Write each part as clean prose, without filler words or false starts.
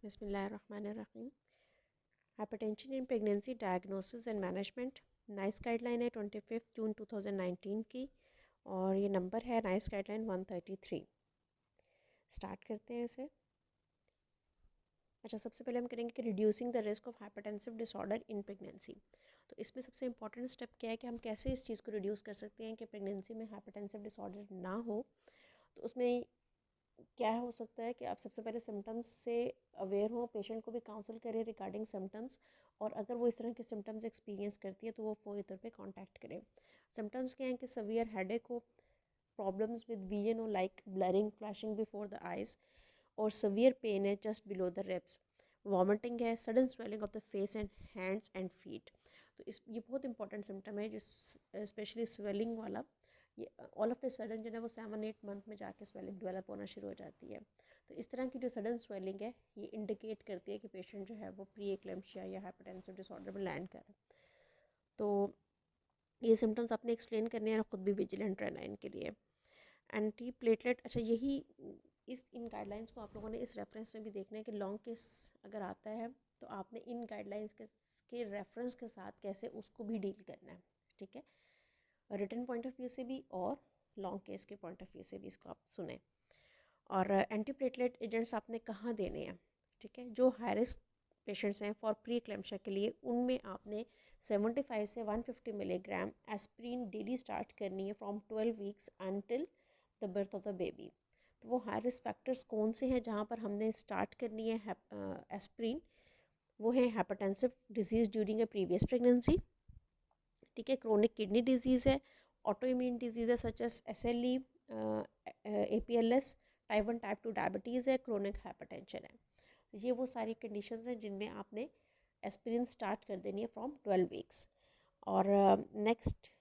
बिस्मिल्लाहिर्रहमानिर्रहीम। Hypertension in pregnancy diagnosis and management. Nice guideline है 25 जून 2019 की, और ये नंबर है नाइस गाइडलाइन 133। स्टार्ट करते हैं इसे। अच्छा, सबसे पहले हम करेंगे कि reducing the risk of hypertensive disorder in pregnancy. तो इसमें सबसे इंपॉर्टेंट स्टेप क्या है कि हम कैसे इस चीज़ को रिड्यूस कर सकते हैं कि प्रेगनेंसी में हाइपरटेंसिव डिसऑर्डर ना हो। तो उसमें क्या हो सकता है कि आप सबसे पहले सिम्टम्स से अवेयर हो, पेशेंट को भी काउंसल करें रिगार्डिंग सिम्टम्स, और अगर वो इस तरह के सिम्टम्स एक्सपीरियंस करती है तो वो फौरी तौर पे कांटेक्ट करें। सिम्टम्स क्या हैं कि सवियर हेडेक हो, प्रॉब्लम्स विद विजन हो like blurring, flashing before the eyes, और सवियर पेन है just below the ribs, vomiting है, sudden swelling of the face and hands and feet. तो ये बहुत इंपॉर्टेंट सिम्टम है, जिस स्पेशली स्वेलिंग वाला। ये ऑल ऑफ द सडन जो है वो 7-8 मंथ में जाके स्वेलिंग डेवलप होना शुरू हो जाती है। तो इस तरह की जो सडन स्वेलिंग है ये इंडिकेट करती है कि पेशेंट जो है वो प्री एक्लेम्शिया या हाइपरटेंसिव डिसऑर्डर में लैंड कर रहा है। तो ये सिम्टम्स आपने एक्सप्लेन करने हैं और ख़ुद भी विजिलेंट रहना है इनके लिए। एंटी प्लेटलेट, अच्छा यही इन गाइडलाइंस को आप लोगों ने इस रेफरेंस में भी देखना है कि लॉन्ग केस अगर आता है तो आपने इन गाइडलाइंस के रेफरेंस के साथ कैसे उसको भी डील करना है। ठीक है, रिटन पॉइंट ऑफ व्यू से भी और लॉन्ग केस के पॉइंट ऑफ व्यू से भी इसको आप सुने। और एंटी प्लेटलेट एजेंट्स आपने कहाँ देने हैं। ठीक है, जो हाई रिस्क पेशेंट्स हैं फॉर प्री क्लेम्शिया के लिए, उनमें आपने 75 से 150 मिलीग्राम एस्प्रिन डेली स्टार्ट करनी है from 12 weeks until the birth of the baby. तो वो हाई रिस्क फैक्टर्स कौन से हैं जहाँ पर हमने स्टार्ट करनी है एस्प्रिन? वो है hypertensive disease during A previous pregnancy. ठीक है, क्रोनिक किडनी डिजीज़ है, ऑटो इम्यून डिजीज़ है such as SLE, APLS, type 1 type 2 diabetes है, क्रोनिक हाइपरटेंशन है। ये वो सारी कंडीशंस हैं जिनमें आपने एस्पिरिन स्टार्ट कर देनी है फ्रॉम 12 वीक्स। और नेक्स्ट,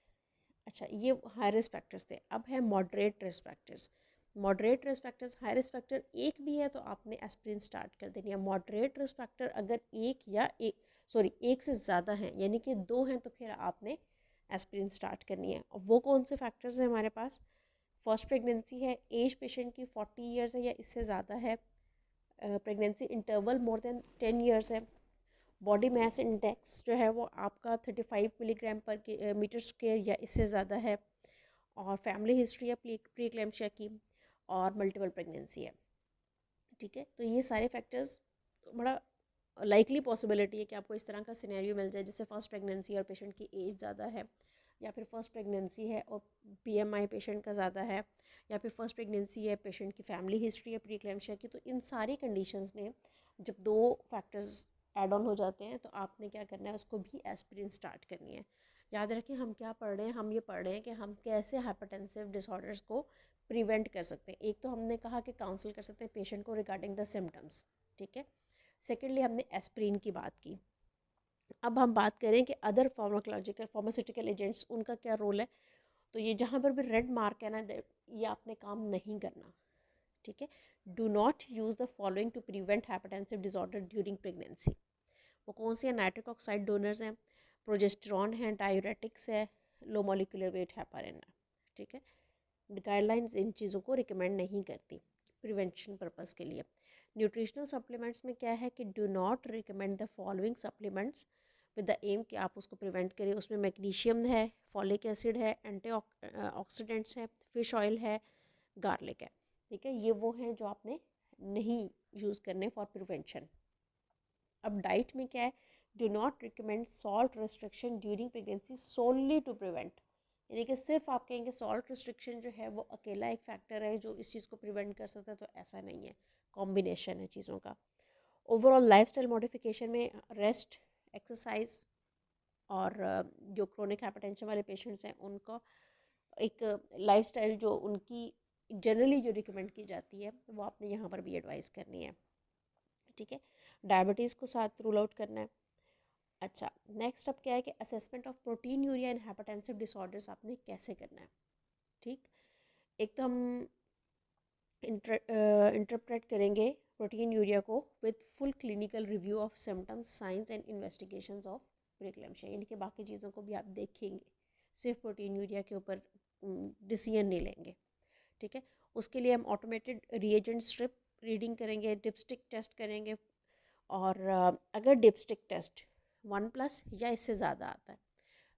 अच्छा ये हाई रिस्क फैक्टर्स थे। अब है moderate risk factors. Moderate risk factors, high risk factor एक भी है तो आपने एस्पिरिन स्टार्ट कर देनी है। मॉडरेट रिस्क फैक्टर अगर एक से ज़्यादा हैं, यानी कि 2 हैं, तो फिर आपने एस्पिरिन स्टार्ट करनी है। और वो कौन से फैक्टर्स हैं हमारे पास? फर्स्ट प्रेगनेंसी है, एज पेशेंट की 40 ईयर्स है या इससे ज़्यादा है, pregnancy interval more than 10 years है, बॉडी मास इंडेक्स जो है वो आपका 35 मिलीग्राम पर मीटर स्क्वेयर या इससे ज़्यादा है, और फैमिली हिस्ट्री है प्री क्लैम्शिया की, और मल्टीपल प्रेगनेंसी है। ठीक है, तो ये सारे फैक्टर्स, बड़ा लाइकली पॉसिबिलिटी है कि आपको इस तरह का सिनेरियो मिल जाए जैसे फर्स्ट प्रेगनेंसी और पेशेंट की एज ज़्यादा है, या फिर फर्स्ट प्रेगनेंसी है और BMI पेशेंट का ज़्यादा है, या फिर फर्स्ट प्रेगनेंसी है पेशेंट की फैमिली हिस्ट्री है प्री क्लैम्शिया की। तो इन सारी कंडीशंस में जब 2 फैक्टर्स ऐड ऑन हो जाते हैं तो आपने क्या करना है, उसको भी एस्पिरिन स्टार्ट करनी है। याद रखें हम क्या पढ़ रहे हैं, हम ये पढ़ रहे हैं कि हम कैसे हाइपरटेंसिव डिसऑर्डर्स को प्रिवेंट कर सकते हैं। एक तो हमने कहा कि काउंसिल कर सकते हैं पेशेंट को रिगार्डिंग द सिम्टम्स। ठीक है, सेकेंडली हमने एस्प्रिन की बात की। अब हम बात करें कि अदर फार्मास्यूटिकल एजेंट्स, उनका क्या रोल है। तो ये जहाँ पर भी रेड मार्क है ना, ये आपने काम नहीं करना। ठीक है, do not use the following to prevent hypertensive disorder during pregnancy. वो कौन सी है? नाइट्रिक ऑक्साइड डोनर्स हैं, प्रोजेस्टेरॉन है, डायूरेटिक्स है, लो मॉलिक्यूलर वेट हेपारिन है। ठीक है, गाइडलाइंस इन चीज़ों को रिकमेंड नहीं करती प्रिवेंशन पर्पस के लिए। न्यूट्रिशनल सप्लीमेंट्स में क्या है कि do not recommend the following supplements with the aim कि आप उसको प्रिवेंट करें। उसमें मैग्नीशियम है, फॉलिक एसिड है, एंटी ऑक्सीडेंट्स है, फिश ऑयल है, गार्लिक है। ठीक है, ये वो हैं जो आपने नहीं यूज़ करने फॉर प्रिवेंशन। अब डाइट में क्या है? Do not recommend salt restriction during pregnancy solely to prevent. यानी कि सिर्फ आप कहेंगे सॉल्ट रिस्ट्रिक्शन जो है वो अकेला एक फैक्टर है जो इस चीज़ को प्रिवेंट कर सकता है, तो ऐसा नहीं है, कॉम्बिनेशन है चीज़ों का। ओवरऑल लाइफस्टाइल मॉडिफिकेशन में रेस्ट, एक्सरसाइज, और जो क्रोनिक हाइपरटेंशन वाले पेशेंट्स हैं उनको एक लाइफस्टाइल जो उनकी जनरली जो रिकमेंड की जाती है वो आपने यहाँ पर भी एडवाइस करनी है। ठीक है, डायबिटीज़ को साथ रूल आउट करना है। अच्छा, नेक्स्ट अब क्या है कि assessment of protein urea in hypertensive disorders आपने कैसे करना है। ठीक, एक तो हम इंटरप्रेट करेंगे प्रोटीन यूरिया को with full clinical review of symptoms, signs and investigations of preeclampsia, यानी कि बाकी चीज़ों को भी आप देखेंगे, सिर्फ प्रोटीन यूरिया के ऊपर डिसीजन नहीं लेंगे। ठीक है, उसके लिए हम ऑटोमेटेड रिएजेंट स्ट्रिप रीडिंग करेंगे, डिपस्टिक टेस्ट करेंगे, और अगर डिपस्टिक टेस्ट 1+ या इससे ज़्यादा आता है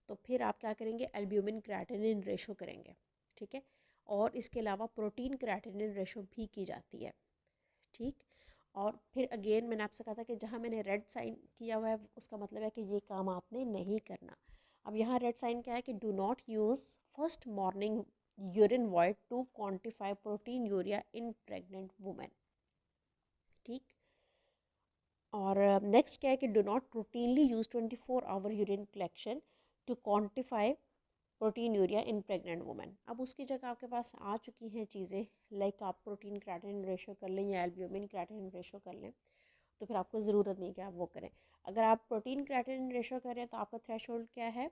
तो फिर आप क्या करेंगे, एल्ब्यूमिन क्रिएटिनिन रेशो करेंगे, ठीक है। और इसके अलावा प्रोटीन क्रिएटिनिन रेशो भी की जाती है, ठीक। और फिर अगेन मैंने आपसे कहा था कि जहाँ मैंने रेड साइन किया हुआ है उसका मतलब है कि ये काम आपने नहीं करना। अब यहाँ रेड साइन क्या है कि do not use first morning urine void to quantify proteinuria in pregnant women, ठीक। और नेक्स्ट क्या है कि do not routinely use 24 hour urine collection to quantify proteinuria in pregnant women. अब उसकी जगह आपके पास आ चुकी हैं चीज़ें, लाइक आप प्रोटीन क्रिएटिनिन रेशो कर लें या एल्ब्यूमिन क्रिएटिनिन रेशो कर लें, तो फिर आपको ज़रूरत नहीं कि आप वो करें। अगर आप प्रोटीन क्रिएटिनिन रेशो कर रहे हैं तो आपका थ्रेशोल्ड क्या है,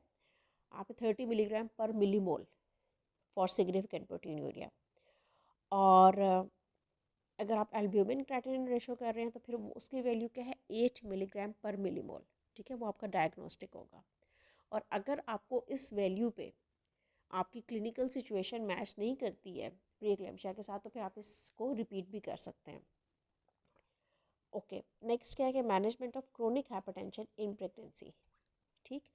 आप 30 मिलीग्राम पर millimole for significant protein urea. और अगर आप एल्ब्यूमिन क्रिएटिनिन रेशो कर रहे हैं तो फिर उसकी वैल्यू क्या है, 8 मिलीग्राम पर मिलीमोल, ठीक है। वो आपका डायग्नोस्टिक होगा। और अगर आपको इस वैल्यू पे आपकी क्लिनिकल सिचुएशन मैच नहीं करती है प्री एक्लेम्पशिया के साथ, तो फिर आप इसको रिपीट भी कर सकते हैं। ओके, नेक्स्ट क्या है कि management of chronic hypertension in pregnancy, ठीक।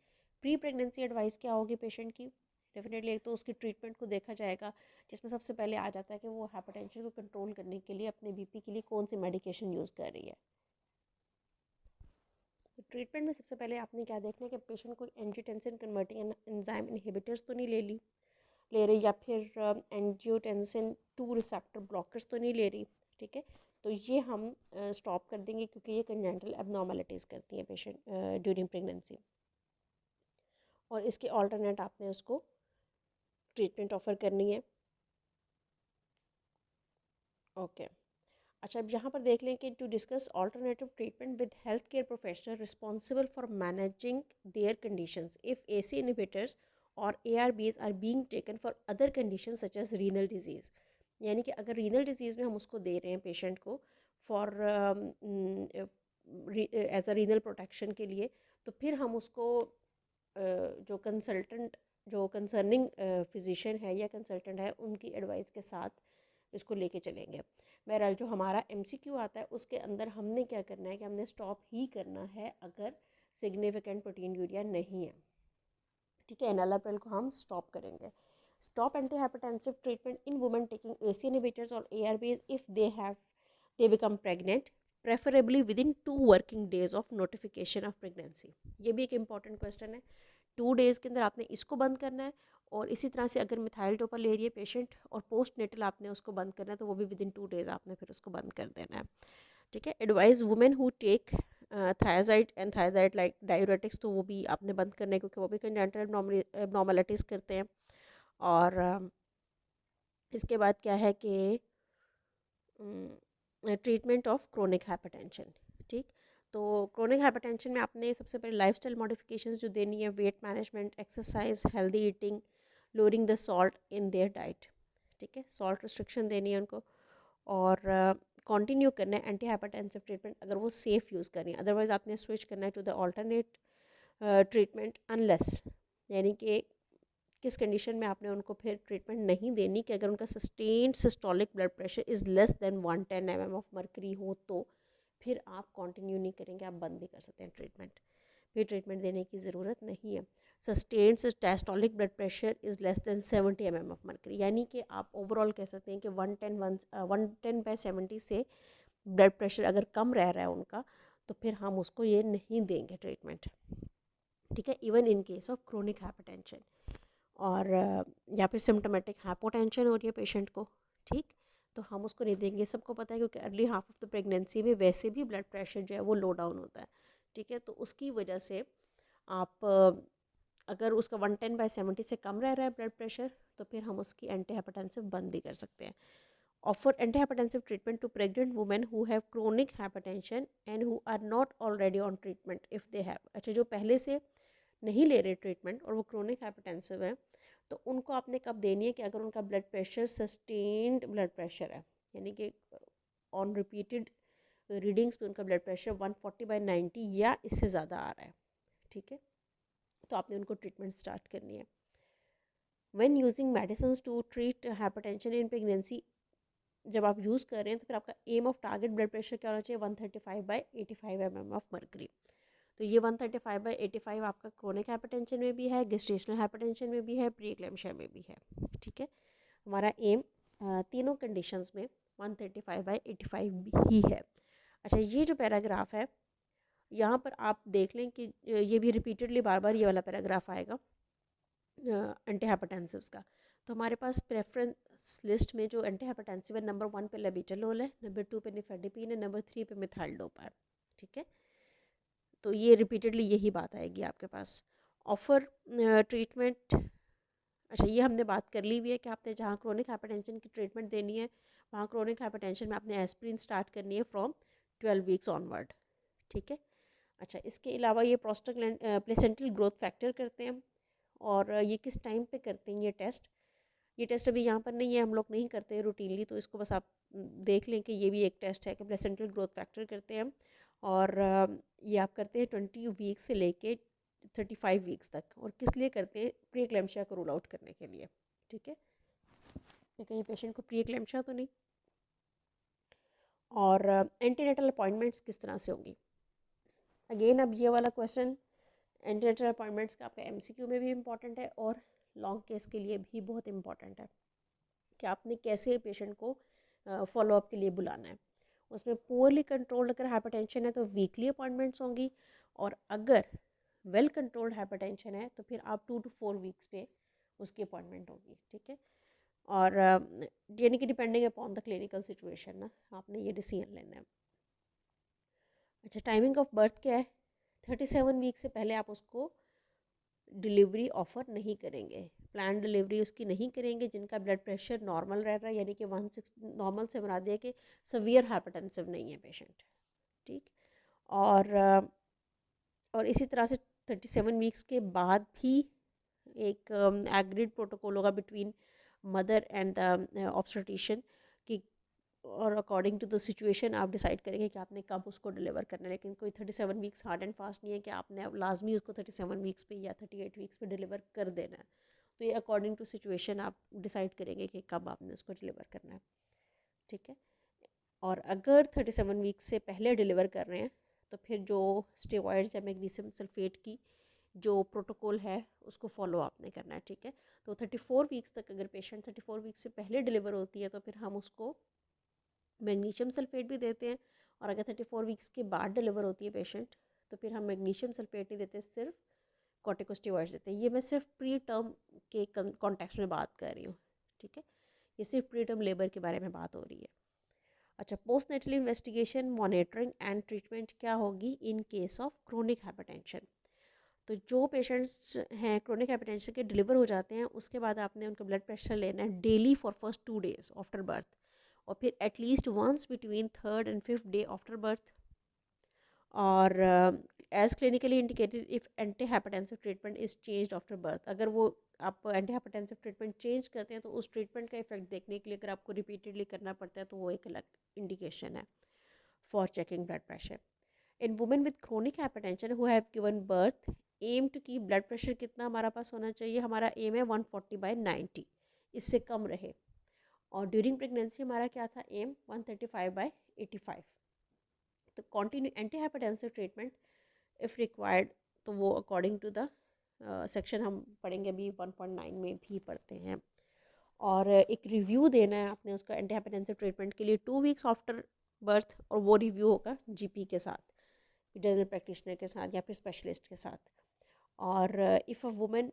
प्री प्रेगनेंसी एडवाइस क्या होगी पेशेंट की, डेफिनेटली एक तो उसकी ट्रीटमेंट को देखा जाएगा, जिसमें सबसे पहले आ जाता है कि वो हाइपरटेंशन को कंट्रोल करने के लिए अपने बीपी के लिए कौन सी मेडिकेशन यूज़ कर रही है। तो ट्रीटमेंट में सबसे पहले आपने क्या देखना है कि पेशेंट कोई एंजियोटेंसिन कन्वर्टिंग एंजाइम इनहिबिटर्स तो नहीं ले रही या फिर एंजियोटेंसिन 2 रिसेप्टर ब्लॉकर्स तो नहीं ले रही, ठीक है। तो ये हम स्टॉप कर देंगे क्योंकि ये कंजेंटल एबनॉर्मलिटीज़ करती हैं पेशेंट ड्यूरिंग प्रेगनेंसी। और इसके ऑल्टरनेट आपने उसको ट्रीटमेंट ऑफर करनी है। ओके, अच्छा अब यहाँ पर देख लें कि to discuss alternative treatment with health care professional responsible for managing their conditions if ACE inhibitors और ARBs are being taken for other condition such as renal disease. यानी कि अगर रीनल डिजीज़ में हम उसको दे रहे हैं पेशेंट को for as a renal protection के लिए, तो फिर हम उसको जो कंसल्टेंट जो कंसर्निंग फिजिशियन है या कंसल्टेंट है उनकी एडवाइस के साथ इसको लेके चलेंगे। बहरहाल जो हमारा MCQ आता है उसके अंदर हमने क्या करना है कि हमने स्टॉप ही करना है अगर सिग्निफिकेंट प्रोटीन यूरिया नहीं है, ठीक है। एनालाप्रिल को हम स्टॉप करेंगे। स्टॉप एंटी हाइपरटेंसिव ट्रीटमेंट इन वुमेन टेकिंग AC इनहिबिटर्स और ARBs if they become pregnant preferably with in 2 working days of notification of pregnancy. ये भी एक इंपॉर्टेंट क्वेश्चन है। 2 डेज़ के अंदर आपने इसको बंद करना है, और इसी तरह से अगर मिथाइल टोपा ले रही है पेशेंट और पोस्ट नेटल आपने उसको बंद करना है तो वो भी विद इन 2 डेज़ आपने फिर उसको बंद कर देना है, ठीक है। Advise women who take thiazide and thiazide like diuretics, तो वो भी आपने बंद करना है क्योंकि वो भी कंजेंटल एबनॉर्मलिटीज़ करते हैं। और इसके बाद क्या है कि ट्रीटमेंट ऑफ क्रोनिक हाइपरटेंशन, ठीक। तो क्रोनिक हाइपरटेंशन में आपने सबसे पहले लाइफस्टाइल मॉडिफिकेशंस जो देनी है, weight management, exercise, healthy eating, lowering the salt in their diet, ठीक है। सॉल्ट रिस्ट्रिक्शन देनी है उनको, और कंटिन्यू करना है एंटी हाइपरटेंसिव ट्रीटमेंट अगर वो सेफ़ यूज़ करें, अदरवाइज़ आपने स्विच करना है to the alternate treatment unless, यानी कि किस कंडीशन में आपने उनको फिर ट्रीटमेंट नहीं देनी कि अगर उनका sustained systolic blood pressure is less than 110 mm of mercury हो तो फिर आप कंटिन्यू नहीं करेंगे, आप बंद भी कर सकते हैं ट्रीटमेंट, फिर ट्रीटमेंट देने की ज़रूरत नहीं है। Sustained systolic blood pressure is less than 70 mm of mercury, यानी कि आप ओवरऑल कह सकते हैं कि 110/70 से ब्लड प्रेशर अगर कम रह रहा है उनका तो फिर हम उसको ये नहीं देंगे ट्रीटमेंट, ठीक है। Even in case of chronic hypertension और या फिर सिम्टोमेटिक हाइपोटेंशन हो रही है पेशेंट को, ठीक, तो हम उसको नहीं देंगे। सबको पता है क्योंकि early half of the pregnancy में वैसे भी ब्लड प्रेशर जो है वो लो डाउन होता है, ठीक है। तो उसकी वजह से आप अगर उसका 110/70 से कम रह रहा है ब्लड प्रेशर तो फिर हम उसकी एंटी हाइपरटेंसिव बंद भी कर सकते हैं। Offer anti hypertensive treatment to pregnant women who have chronic hypertension and who are not already on treatment if they have, अच्छा जो पहले से नहीं ले रहे ट्रीटमेंट और वो क्रोनिक हाइपरटेंसिव है तो उनको आपने कब देनी है कि अगर उनका blood pressure sustained blood pressure है, यानी कि ऑन रिपीटेड रीडिंग्स पे उनका ब्लड प्रेशर 140/90 या इससे ज़्यादा आ रहा है, ठीक है, तो आपने उनको ट्रीटमेंट स्टार्ट करनी है। When using medicine to treat hypertension in pregnancy जब आप यूज़ कर रहे हैं तो फिर आपका aim of target blood pressure क्या होना चाहिए, 135/85 mm ऑफ मर्करी। तो ये 135/85 आपका क्रोनिक हाइपरटेंशन में भी है, गेस्टेशनल हाइपरटेंशन में भी है, प्री एक्लेम्शिया में भी है। ठीक है, हमारा एम तीनों कंडीशंस में 135/85 ही है। अच्छा, ये जो पैराग्राफ है यहाँ पर आप देख लें कि ये भी रिपीटेडली बार बार ये वाला पैराग्राफ आएगा एंटी हाइपरटेंसिव्स का। तो हमारे पास प्रेफरेंस लिस्ट में जो एंटी हाइपरटेंसिव है, नंबर 1 पे लेबिटालोल है, नंबर 2 पे निफेडिपिन है, नंबर 3 पे मिथाइल डोपा है। ठीक है, तो ये रिपीटेडली यही बात आएगी आपके पास। ऑफर ट्रीटमेंट, अच्छा ये हमने बात कर ली हुई है कि आपने जहाँ क्रोनिक हाइपरटेंशन की ट्रीटमेंट देनी है वहाँ क्रोनिक हाइपरटेंशन में आपने एस्प्रिन स्टार्ट करनी है फ्रॉम 12 वीक्स ऑनवर्ड। ठीक है, अच्छा इसके अलावा ये प्रोस्टाग्लैंड प्लेसेंटल ग्रोथ फैक्टर करते हैं, और ये किस टाइम पे करते हैं ये टेस्ट अभी यहाँ पर नहीं है, हम लोग नहीं करते रूटीनली, तो इसको बस आप देख लें कि ये भी एक टेस्ट है कि प्लेसेंटल ग्रोथ फैक्टर करते हैं। और ये आप करते हैं 20 वीक्स से लेके 35 वीक्स तक। और किस लिए करते हैं, प्री एक्लेम्शिया को रूल आउट करने के लिए। ठीक है, कि कहीं पेशेंट को प्री एक्लेम्शिया तो नहीं। और एंटीनेटल अपॉइंटमेंट्स किस तरह से होंगी, अगेन अब ये वाला क्वेश्चन एंटीनेटल अपॉइंटमेंट्स का आपका एमसीक्यू में भी इम्पॉर्टेंट है और लॉन्ग केस के लिए भी बहुत इंपॉर्टेंट है कि आपने कैसे पेशेंट को फॉलोअप के लिए बुलाना है। उसमें पुअरली कंट्रोल्ड अगर हाइपरटेंशन है तो वीकली अपॉइंटमेंट्स होंगी, और अगर वेल कंट्रोल्ड हाइपरटेंशन है तो फिर आप 2 to 4 वीक्स पे उसकी अपॉइंटमेंट होगी। ठीक है, और यानी कि depending upon the clinical situation ना आपने ये डिसीजन लेना है। अच्छा, टाइमिंग ऑफ बर्थ क्या है, 37 वीक से पहले आप उसको डिलीवरी ऑफ़र नहीं करेंगे, प्लान डिलीवरी उसकी नहीं करेंगे जिनका ब्लड प्रेशर नॉर्मल रह रहा है, यानी कि 160 नॉर्मल से बना दिया कि सवियर हाइपरटेंसिव नहीं है पेशेंट। ठीक, और इसी तरह से 37 वीक्स के बाद भी एक एग्रीड प्रोटोकॉल होगा between mother and the obstetrician कि, और अकॉर्डिंग टू द सिचुएशन आप डिसाइड करेंगे कि आपने कब उसको डिलीवर करना है। लेकिन कोई 37 वीक्स हार्ड एंड फास्ट नहीं है कि आपने अब लाजमी उसको 37 वीक्स पे या 38 वीक्स पे डिलीवर कर देना है। तो ये अकॉर्डिंग टू सिचुएशन आप डिसाइड करेंगे कि कब आपने उसको डिलीवर करना है। ठीक है, और अगर 37 वीक्स से पहले डिलीवर कर रहे हैं तो फिर जो स्टेरॉइड्स या मैग्नीशियम सल्फेट की जो प्रोटोकॉल है उसको फॉलो आपने करना है। ठीक है, तो 34 वीक्स तक अगर पेशेंट 34 वीक्स से पहले डिलीवर होती है तो फिर हम उसको मैग्नीशियम सल्फेट भी देते हैं, और अगर 34 वीक्स के बाद डिलीवर होती है पेशेंट तो फिर हम मैग्नीशियम सल्फेट नहीं देते, सिर्फ कॉर्टिकोस्टेरॉइड्स देते हैं। ये मैं सिर्फ प्री टर्म के कॉन्टेक्स्ट में बात कर रही हूँ। ठीक है, ये सिर्फ प्री टर्म लेबर के बारे में बात हो रही है। अच्छा, post natal investigation, monitoring and treatment क्या होगी in case of chronic hypertension. तो जो पेशेंट्स हैं क्रोनिक हाइपरटेंशन के डिलीवर हो जाते हैं उसके बाद आपने उनका ब्लड प्रेशर लेना है daily for first 2 days after birth, और फिर at least once between 3rd and 5th day after birth. और as clinically indicated if anti hypertensive treatment is changed after birth, अगर वो आप एंटी हाइपरटेंसिव ट्रीटमेंट चेंज करते हैं तो उस ट्रीटमेंट का इफेक्ट देखने के लिए अगर आपको रिपीटेडली करना पड़ता है तो वो एक अलग इंडिकेशन है for checking blood pressure. In women with chronic hypertension who have given birth, aim to keep blood pressure कितना हमारा पास होना चाहिए, हमारा एम है 140/90, इससे कम रहे। और ड्यूरिंग प्रेगनेंसी हमारा क्या था, एम 135/85। तो continue anti hypertensive treatment if required, तो वो अकॉर्डिंग टू द सेक्शन हम पढ़ेंगे अभी 1.9 में भी पढ़ते हैं। और एक रिव्यू देना है आपने उसका एंटी हाइपरटेंसिव ट्रीटमेंट के लिए 2 वीक्स आफ्टर बर्थ, और वो रिव्यू होगा जीपी के साथ, जनरल प्रैक्टिशनर के साथ या फिर स्पेशलिस्ट के साथ। और if a women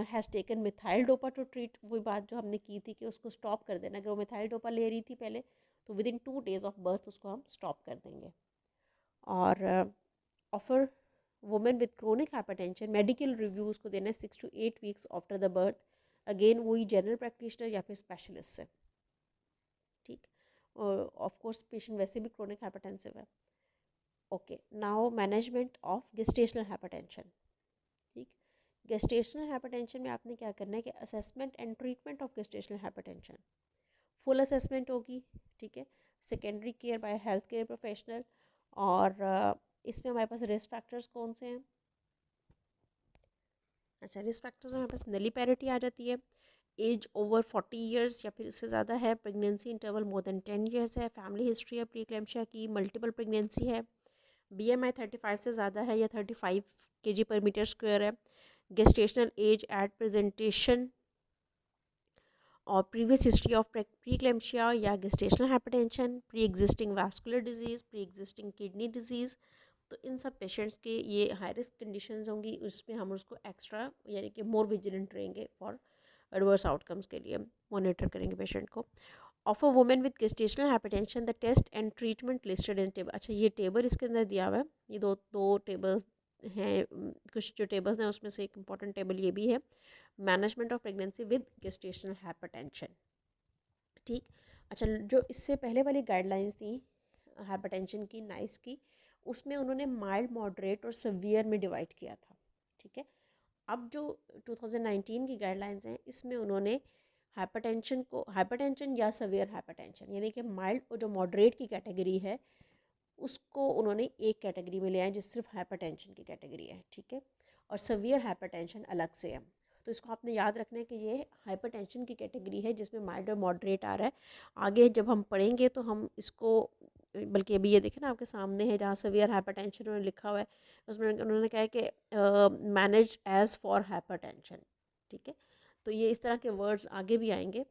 has taken methyl dopa to treat, वही बात जो हमने की थी कि उसको स्टॉप कर देना, अगर वो मिथाइल डोपा ले रही थी पहले तो with in 2 days of birth उसको हम स्टॉप कर देंगे। और offer women with chronic hypertension medical review उसको देना है 6 to 8 weeks after the birth, again वही जनरल प्रैक्टिशनर या फिर स्पेशलिस्ट से। ठीक, ऑफ कोर्स पेशेंट वैसे भी क्रोनिक हाइपरटेंसिव है। Okay, now management of gestational hypertension. ठीक, गेस्टेशनल हाइपरटेंशन में आपने क्या करना है कि assessment and treatment of gestational hypertension, full assessment होगी। ठीक है, secondary care by health care professional. और इसमें हमारे पास रिस्क फैक्टर्स कौन से हैं, अच्छा रिस्क फैक्टर्स में हमारे पास नली पैरिटी आ जाती है, एज ओवर 40 ईयर्स या फिर इससे ज़्यादा है, pregnancy interval more than 10 years है, फैमिली हिस्ट्री है प्रीक्लेम्शिया की, मल्टीपल प्रेगनेंसी है, BMI 35 से ज़्यादा है या 35 kg पर मीटर स्क्वायर है, गेस्टेशनल एज एट प्रेजेंटेशन और प्रीवियस हिस्ट्री ऑफ प्रीक्लेम्शिया या gestational hypertension, pre existing vascular disease, pre existing kidney disease. तो इन सब पेशेंट्स के ये हाई रिस्क कंडीशंस होंगी, उसमें हम उसको एक्स्ट्रा यानी कि मोर विजिलेंट रहेंगे फॉर एडवर्स आउटकम्स के लिए, मॉनिटर करेंगे पेशेंट को। Of a women with gestational hypertension the test and treatment listed in table. अच्छा, ये टेबल इसके अंदर दिया हुआ है, ये दो टेबल्स हैं, कुछ जो टेबल्स हैं उसमें से एक इम्पॉर्टेंट टेबल ये भी है, management of pregnancy with gestational hypertension. ठीक। अच्छा, जो इससे पहले वाली गाइडलाइंस थी हाइपरटेंशन की, नाइस की, उसमें उन्होंने माइल्ड, मॉडरेट और सवियर में डिवाइड किया था। ठीक है। अब जो 2019 की गाइडलाइंस हैं, इसमें उन्होंने हाइपरटेंशन या सवियर हाइपरटेंशन यानी कि माइल्ड और जो मॉडरेट की कैटेगरी है उसको उन्होंने एक कैटेगरी में ले आए, जो सिर्फ हाइपरटेंशन की कैटेगरी है। ठीक है। और सवियर हाइपरटेंशन अलग से है। तो इसको आपने याद रखना है कि ये हाइपरटेंशन की कैटेगरी है जिसमें माइल्ड और मॉडरेट आ रहा है। आगे जब हम पढ़ेंगे तो हम इसको, बल्कि अभी ये देखें ना आपके सामने है जहाँ सवियर हाइपरटेंशन उन्होंने लिखा हुआ है, उसमें उन्होंने कहा है कि मैनेज एज फॉर हाइपरटेंशन। ठीक है। तो ये इस तरह के वर्ड्स आगे भी आएंगे,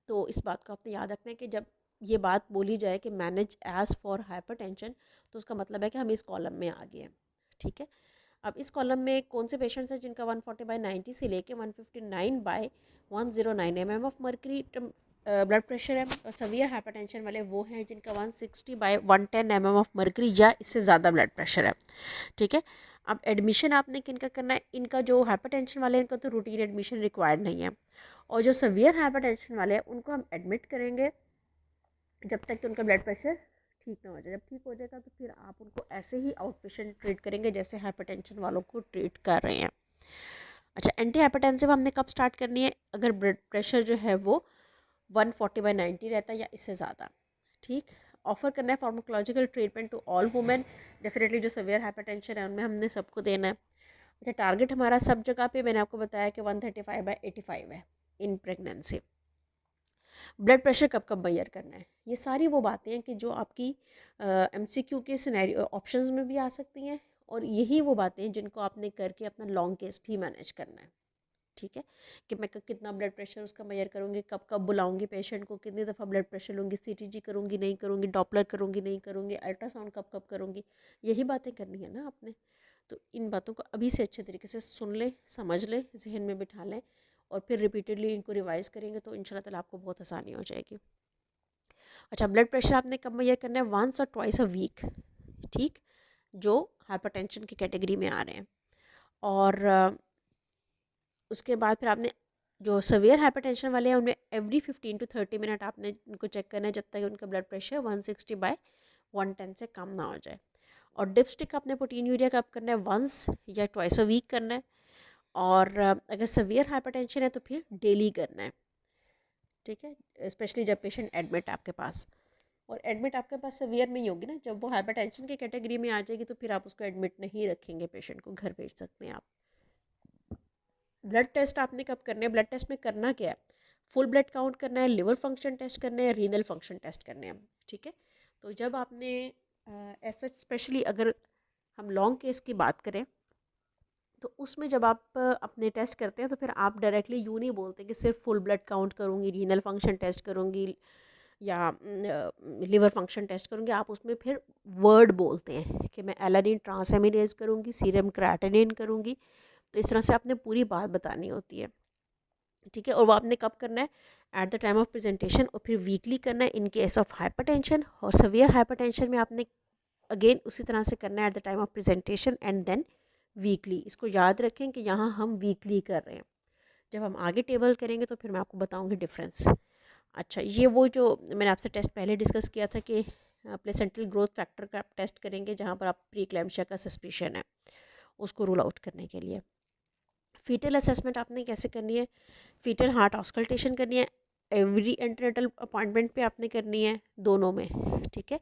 तो इस बात को आपने याद रखना है कि जब ये बात बोली जाए कि मैनेज एज फॉर हाइपरटेंशन, तो उसका मतलब है कि हम इस कॉलम में आ गए हैं। ठीक है। अब इस कॉलम में कौन से पेशेंट्स हैं जिनका 140/90 से लेके 159/109 mm of mercury blood pressure है, और सवियर हाइपरटेंशन वाले वो हैं जिनका 160/110 mm ऑफ मर्करी या इससे ज़्यादा ब्लड प्रेशर है। ठीक है। अब एडमिशन आपने किनका करना है, इनका जो हाइपरटेंशन वाले हैं इनका तो रूटीन एडमिशन रिक्वायर्ड नहीं है, और जो सवियर हाइपरटेंशन वाले हैं उनको हम एडमिट करेंगे जब तक कि उनका ब्लड प्रेशर ठीक ना हो जाए। जब ठीक हो जाएगा तो फिर आप उनको ऐसे ही आउट पेशेंट ट्रीट करेंगे जैसे हाइपरटेंशन वालों को ट्रीट कर रहे हैं। अच्छा, एंटी हाइपरटेंसिव हमने कब स्टार्ट करनी है, अगर ब्लड प्रेशर जो है वो 140/90 रहता है या इससे ज़्यादा। ठीक। ऑफर करना है pharmacological treatment to all women, definitely जो सवियर हाइपरटेंशन है उनमें हमने सबको देना है। अच्छा, टारगेट हमारा सब जगह पे मैंने आपको बताया कि 135/85 है इन प्रेगनेंसी। ब्लड प्रेशर कब कब मेजर करना है, ये सारी वो बातें हैं कि जो आपकी MCQ के सिनेरियो ऑप्शंस में भी आ सकती हैं, और यही वो बातें हैं जिनको आपने करके अपना लॉन्ग केस भी मैनेज करना है। ठीक है। कि मैं कितना ब्लड प्रेशर उसका मेजर करूँगी, कब कब बुलाऊंगी पेशेंट को, कितनी दफ़ा ब्लड प्रेशर लूँगी, CTG करूँगी नहीं करूँगी, डॉपलर करूँगी नहीं करूँगी, अल्ट्रासाउंड कब कब करूँगी, यही बातें करनी है ना आपने। तो इन बातों को अभी से अच्छे तरीके से सुन लें, समझ लें, जहन में बिठा लें, और फिर रिपीटेडली इनको रिवाइज़ करेंगे तो इंशाल्लाह ताला आपको बहुत आसानी हो जाएगी। अच्छा, ब्लड प्रेशर आपने कब मेजर करना है, वंस और ट्वाइस अ वीक। ठीक। जो हाइपरटेंशन की कैटेगरी में आ रहे हैं, और उसके बाद फिर आपने जो सवियर हाइपरटेंशन वाले हैं उनमें एवरी 15 to 30 मिनट आपने उनको चेक करना है जब तक उनका ब्लड प्रेशर 160/110 से कम ना हो जाए। और डिपस्टिक आपने प्रोटीन यूरिया कब करना है, वंस या ट्वाइस अ वीक करना है, और अगर सवियर हाइपरटेंशन है तो फिर डेली करना है। ठीक है। स्पेशली जब पेशेंट एडमिट है आपके पास, और एडमिट आपके पास सवियर में ही होगी ना, जब वो हाइपरटेंशन की कैटेगरी में आ जाएगी तो फिर आप उसको एडमिट नहीं रखेंगे, पेशेंट को घर भेज सकते हैं आप। ब्लड टेस्ट आपने कब करने हैं, ब्लड टेस्ट में करना क्या है, फुल ब्लड काउंट करना है, लिवर फंक्शन टेस्ट करना है, रीनल फंक्शन टेस्ट करने हैं। ठीक है। तो जब आपने ऐसा, स्पेशली अगर हम लॉन्ग केस की बात करें, तो उसमें जब आप अपने टेस्ट करते हैं तो फिर आप डायरेक्टली यूँ नहीं बोलते कि सिर्फ फुल ब्लड काउंट करूँगी, रीनल फंक्शन टेस्ट करूँगी या लिवर फंक्शन टेस्ट करूँगी, आप उसमें फिर वर्ड बोलते हैं कि मैं एलानिन ट्रांसएमिनेज करूँगी, सीरम क्रिएटिनिन करूँगी। तो इस तरह से आपने पूरी बात बतानी होती है। ठीक है। और वो आपने कब करना है, at the time of presentation, और फिर वीकली करना है इन केस ऑफ हाइपरटेंशन, और सवियर हाइपरटेंशन में आपने अगेन उसी तरह से करना है at the time of presentation and then weekly. इसको याद रखें कि यहाँ हम वीकली कर रहे हैं, जब हम आगे टेबल करेंगे तो फिर मैं आपको बताऊँगी डिफरेंस। अच्छा, ये वो जो मैंने आपसे टेस्ट पहले डिस्कस किया था कि प्लेसेंटल ग्रोथ फैक्टर का आप टेस्ट करेंगे जहाँ पर आप प्री क्लैम्शिया का सस्पिशन है, उसको रूल आउट करने के लिए। फीटल असेसमेंट आपने कैसे करनी है, फीटल हार्ट ऑस्कल्टेशन करनी है, एवरी एंटीनेटल अपॉइंटमेंट पे आपने करनी है, दोनों में। ठीक है।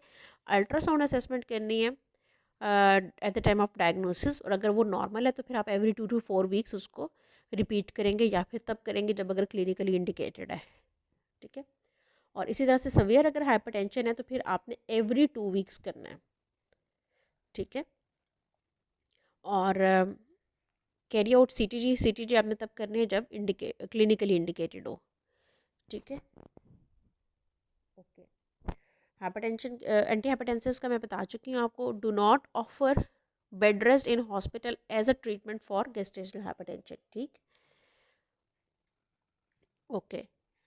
अल्ट्रासाउंड असेसमेंट करनी है at the time of diagnosis, और अगर वो नॉर्मल है तो फिर आप एवरी 2 to 4 वीक्स उसको रिपीट करेंगे या फिर तब करेंगे जब अगर क्लिनिकली इंडिकेटेड है, ठीक है। और इसी तरह से सवियर अगर हाइपरटेंशन है तो फिर आपने एवरी 2 वीक्स करना है, ठीक है। और carry out C T G आपने तब करनी है जब क्लिनिकली इंडिकेटेड हो, ठीक है। ओके, हाइपरटेंशन एंटी हाइपरटेंसिव्स का मैं बता चुकी हूँ आपको। Do not offer bed rest in hospital as a treatment for gestational hypertension, ठीक। Okay,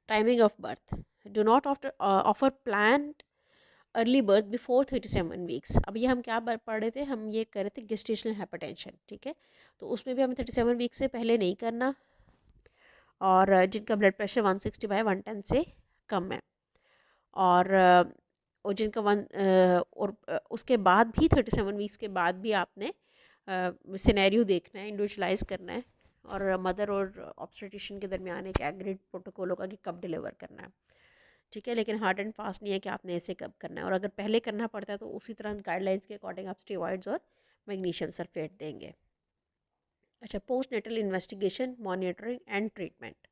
timing of birth, do not offer plan early birth before 37 weeks. अब ये हम क्या पढ़ रहे थे, हम ये कर रहे थे गेस्टेशनल हाइपरटेंशन, ठीक है। तो उसमें भी हमें 37 वीक से पहले नहीं करना, और जिनका ब्लड प्रेशर 160/110 से कम है, और जिनका और उसके बाद भी 37 वीक्स के बाद भी आपने सिनेरियो देखना है, इंडिविजुअलाइज करना है, और मदर और ऑब्स्टेट्रिशियन के दरमियान एक एग्रीड प्रोटोकॉल होगा कि कब डिलीवर करना है, ठीक है। लेकिन हार्ड एंड फास्ट नहीं है कि आपने ऐसे कब करना है, और अगर पहले करना पड़ता है तो उसी तरह गाइडलाइंस के अकॉर्डिंग आप स्टेरॉइड्स और मैग्नीशियम सल्फेट देंगे। अच्छा, post natal investigation, monitoring and treatment.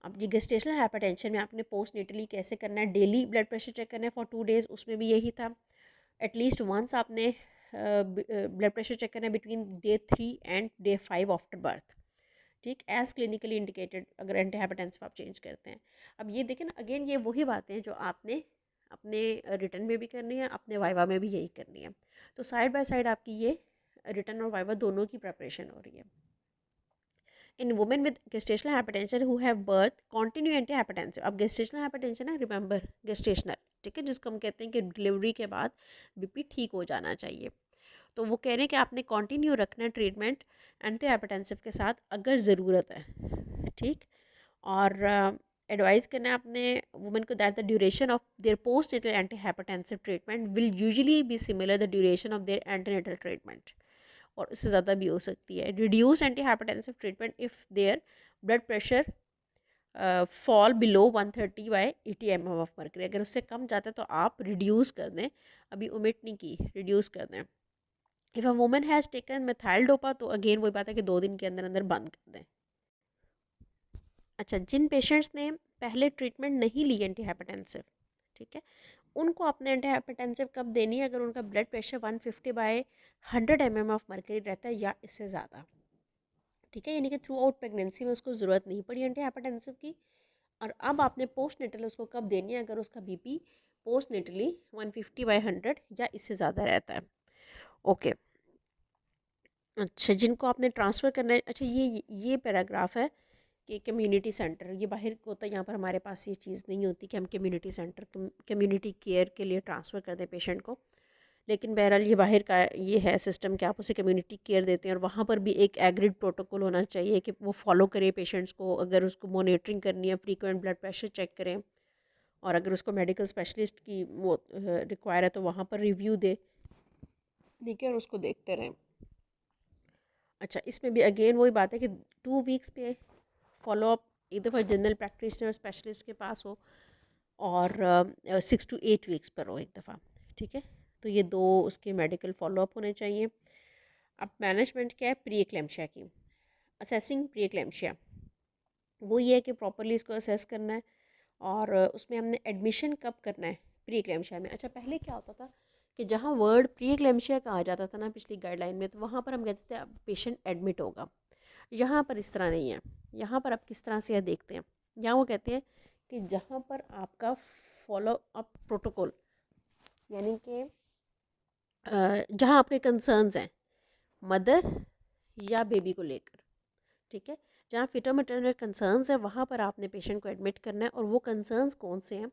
अब ये गेस्टेशनल हाइपरटेंशन में आपने पोस्ट नेटली कैसे करना है, डेली ब्लड प्रेशर चेक करना है फॉर 2 डेज़, उसमें भी यही था। एटलीस्ट वंस आपने ब्लड प्रेशर चेक करना है between day 3 and day 5 after birth, ठीक, एज क्लिनिकली इंडिकेटेड अगर एंटी हाइपरटेंसिव आप चेंज करते हैं। अब ये देखें ना, अगेन ये वही बातें हैं जो आपने अपने रिटर्न में भी करनी है, अपने वाइवा में भी यही करनी है। तो साइड बाय साइड आपकी ये रिटर्न और वाइवा दोनों की प्रिपरेशन हो रही है। In women with gestational hypertension who have birth continue anti hypertensive. अब गेस्टेशनल हाइपरटेंशन है, रिमेंबर गेस्टेशनल, ठीक है, जिसको हम कहते हैं कि डिलीवरी के बाद बीपी ठीक हो जाना चाहिए। तो वो कह रहे हैं कि आपने कंटिन्यू रखना है ट्रीटमेंट एंटी हाइपरटेंसिव के साथ अगर ज़रूरत है, ठीक। और एडवाइस करना है अपने वुमेन को that the duration of their post natal anti hypertensive treatment will usually be similar the duration of their antenatal treatment, और इससे ज़्यादा भी हो सकती है। Reduce anti hypertensive treatment if their blood pressure fall below 130/80 of mercury. अगर उससे कम जाता है तो आप रिड्यूस कर दें, अभी ओमिट नहीं की, रिड्यूस कर दें। If a woman has taken methyl dopa तो अगेन वही बात है कि 2 दिन के अंदर अंदर बंद कर दें। अच्छा, जिन पेशेंट्स ने पहले ट्रीटमेंट नहीं ली एंटी हाइपरटेंसिव, ठीक है, उनको अपने एंटी हाइपरटेंसिव कब देनी है, अगर उनका ब्लड प्रेशर 150/100 ऑफ मर्करी रहता है या इससे ज़्यादा, ठीक है। यानी कि थ्रू आउट प्रेगनेंसी में उसको ज़रूरत नहीं पड़ी एंटी हाइपरटेंसिव की, और अब आपने पोस्ट नेटल उसको कब देनी है, अगर उसका बीपी पोस्ट नेटली 150/100 या इससे ज़्यादा रहता है। ओके, अच्छा, जिनको आपने ट्रांसफ़र करना है, अच्छा ये पैराग्राफ है कि कम्युनिटी सेंटर, ये बाहर होता है, यहाँ पर हमारे पास ये चीज़ नहीं होती कि हम कम्युनिटी सेंटर कम्युनिटी केयर के लिए ट्रांसफ़र कर दें पेशेंट को। लेकिन बहरहाल ये बाहर का ये है सिस्टम कि आप उसे कम्युनिटी केयर देते हैं, और वहाँ पर भी एक एग्रीड प्रोटोकॉल होना चाहिए कि वो फॉलो करे पेशेंट्स को। अगर उसको मॉनिटरिंग करनी है, फ्रीक्वेंट ब्लड प्रेशर चेक करें, और अगर उसको मेडिकल स्पेशलिस्ट की वो रिक्वायर है तो वहाँ पर रिव्यू दे, ठीक है, और उसको देखते रहें। अच्छा, इसमें भी अगेन वही बात है कि 2 वीक्स पे फॉलोअप एक दफ़ा जनरल प्रैक्टिशनर स्पेशलिस्ट के पास हो, और 6 to 8 वीक्स पर हो एक दफ़ा, ठीक है। तो ये 2 उसके मेडिकल फॉलोअप होने चाहिए। अब मैनेजमेंट क्या है प्री एक्लेम्शिया की, असेसिंग प्री एक्लेम्शिया, वो ये है कि प्रॉपरली इसको असेस करना है, और उसमें हमने एडमिशन कब करना है प्री एक्लेम्शिया में। अच्छा, पहले क्या होता था कि जहाँ वर्ड प्री एक्लेम्शिया कहा जाता था ना पिछली गाइडलाइन में, तो वहाँ पर हम कहते थे अब पेशेंट एडमिट होगा। यहाँ पर इस तरह नहीं है। यहाँ पर आप किस तरह से यह देखते हैं, यहाँ वो कहते हैं कि जहाँ पर आपका फॉलो अप प्रोटोकॉल, यानी कि जहाँ आपके कंसर्न्स हैं मदर या बेबी को लेकर, ठीक है, जहाँ फिटो मैटरनल कंसर्न्स है वहाँ पर आपने पेशेंट को एडमिट करना है। और वो कंसर्न्स कौन से हैं,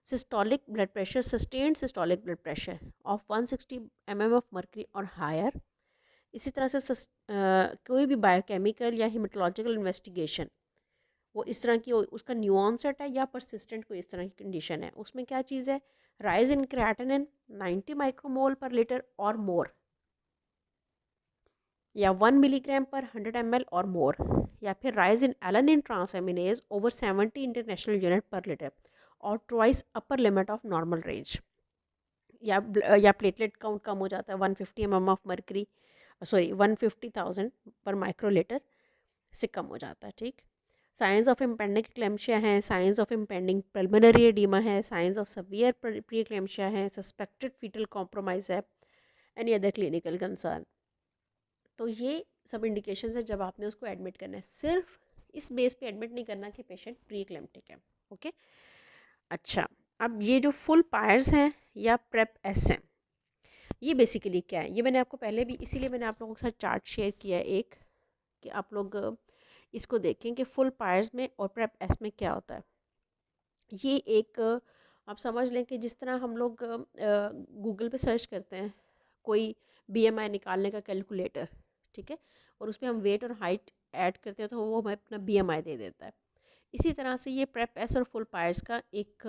systolic blood pressure, sustained systolic blood pressure of 160 of mercury और हायर। इसी तरह से कोई भी बायोकेमिकल या हिमेटोलॉजिकल इन्वेस्टिगेशन, वो इस तरह की उसका न्यू ऑनसेट है या परसिस्टेंट कोई इस तरह की कंडीशन है, उसमें क्या चीज़ है, राइज इन क्रिएटिनिन 90 माइक्रोमोल पर लीटर और मोर, या 1 मिलीग्राम पर 100 ml और मोर, या फिर rise in alanine transaminase over 70 international unit पर लीटर और twice upper limit of normal range, या प्लेटलेट काउंट कम हो जाता है 150 ऑफ मर्करी, सॉरी 150,000 पर माइक्रोलीटर, से कम हो जाता है। ठीक, साइंस ऑफ इम्पेंडिंग क्लेम्शिया है, signs of impending pulmonary oedema है, signs of severe pre eclampsia है, सस्पेक्टेड फीटल कॉम्प्रोमाइज है, एनी अदर क्लिनिकल कंसर्न। तो ये सब इंडिकेशंस है जब आपने उसको एडमिट करना है। सिर्फ इस बेस पे एडमिट नहीं करना कि पेशेंट प्री एक्लेम्प्टिक है। ओके, अच्छा, अब ये जो फुल पायर्स हैं या प्रेप एस हैं, ये बेसिकली क्या है, ये मैंने आपको पहले भी, इसीलिए मैंने आप लोगों के साथ चार्ट शेयर किया है एक, कि आप लोग इसको देखें कि फुल पायर्स में और प्रेप एस में क्या होता है। ये एक आप समझ लें कि जिस तरह हम लोग गूगल पे सर्च करते हैं कोई बीएमआई निकालने का कैलकुलेटर, ठीक है, और उसमें हम वेट और हाइट ऐड करते हैं तो वो हमें अपना बीएमआई दे देता है। इसी तरह से ये प्रेप एस और फुल पायर्स का एक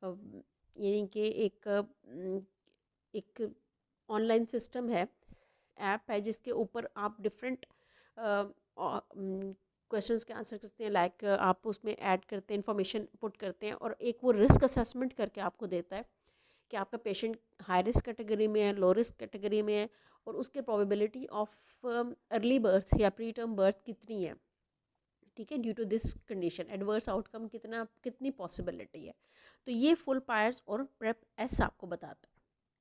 यानी कि एक ऑनलाइन सिस्टम है, ऐप है, जिसके ऊपर आप डिफरेंट क्वेश्चंस के आंसर करते हैं, लाइक आप उसमें ऐड करते हैं, इंफॉर्मेशन पुट करते हैं, और एक वो रिस्क असेसमेंट करके आपको देता है कि आपका पेशेंट हाई रिस्क कैटेगरी में है, लो रिस्क कैटेगरी में है, और उसके प्रोबेबिलिटी ऑफ अर्ली बर्थ या प्री टर्म बर्थ कितनी है। ठीक है, due to this condition adverse outcome कितनी पॉसिबिलिटी है। तो ये फुल पायर्स और प्रेप एस आपको बताता है।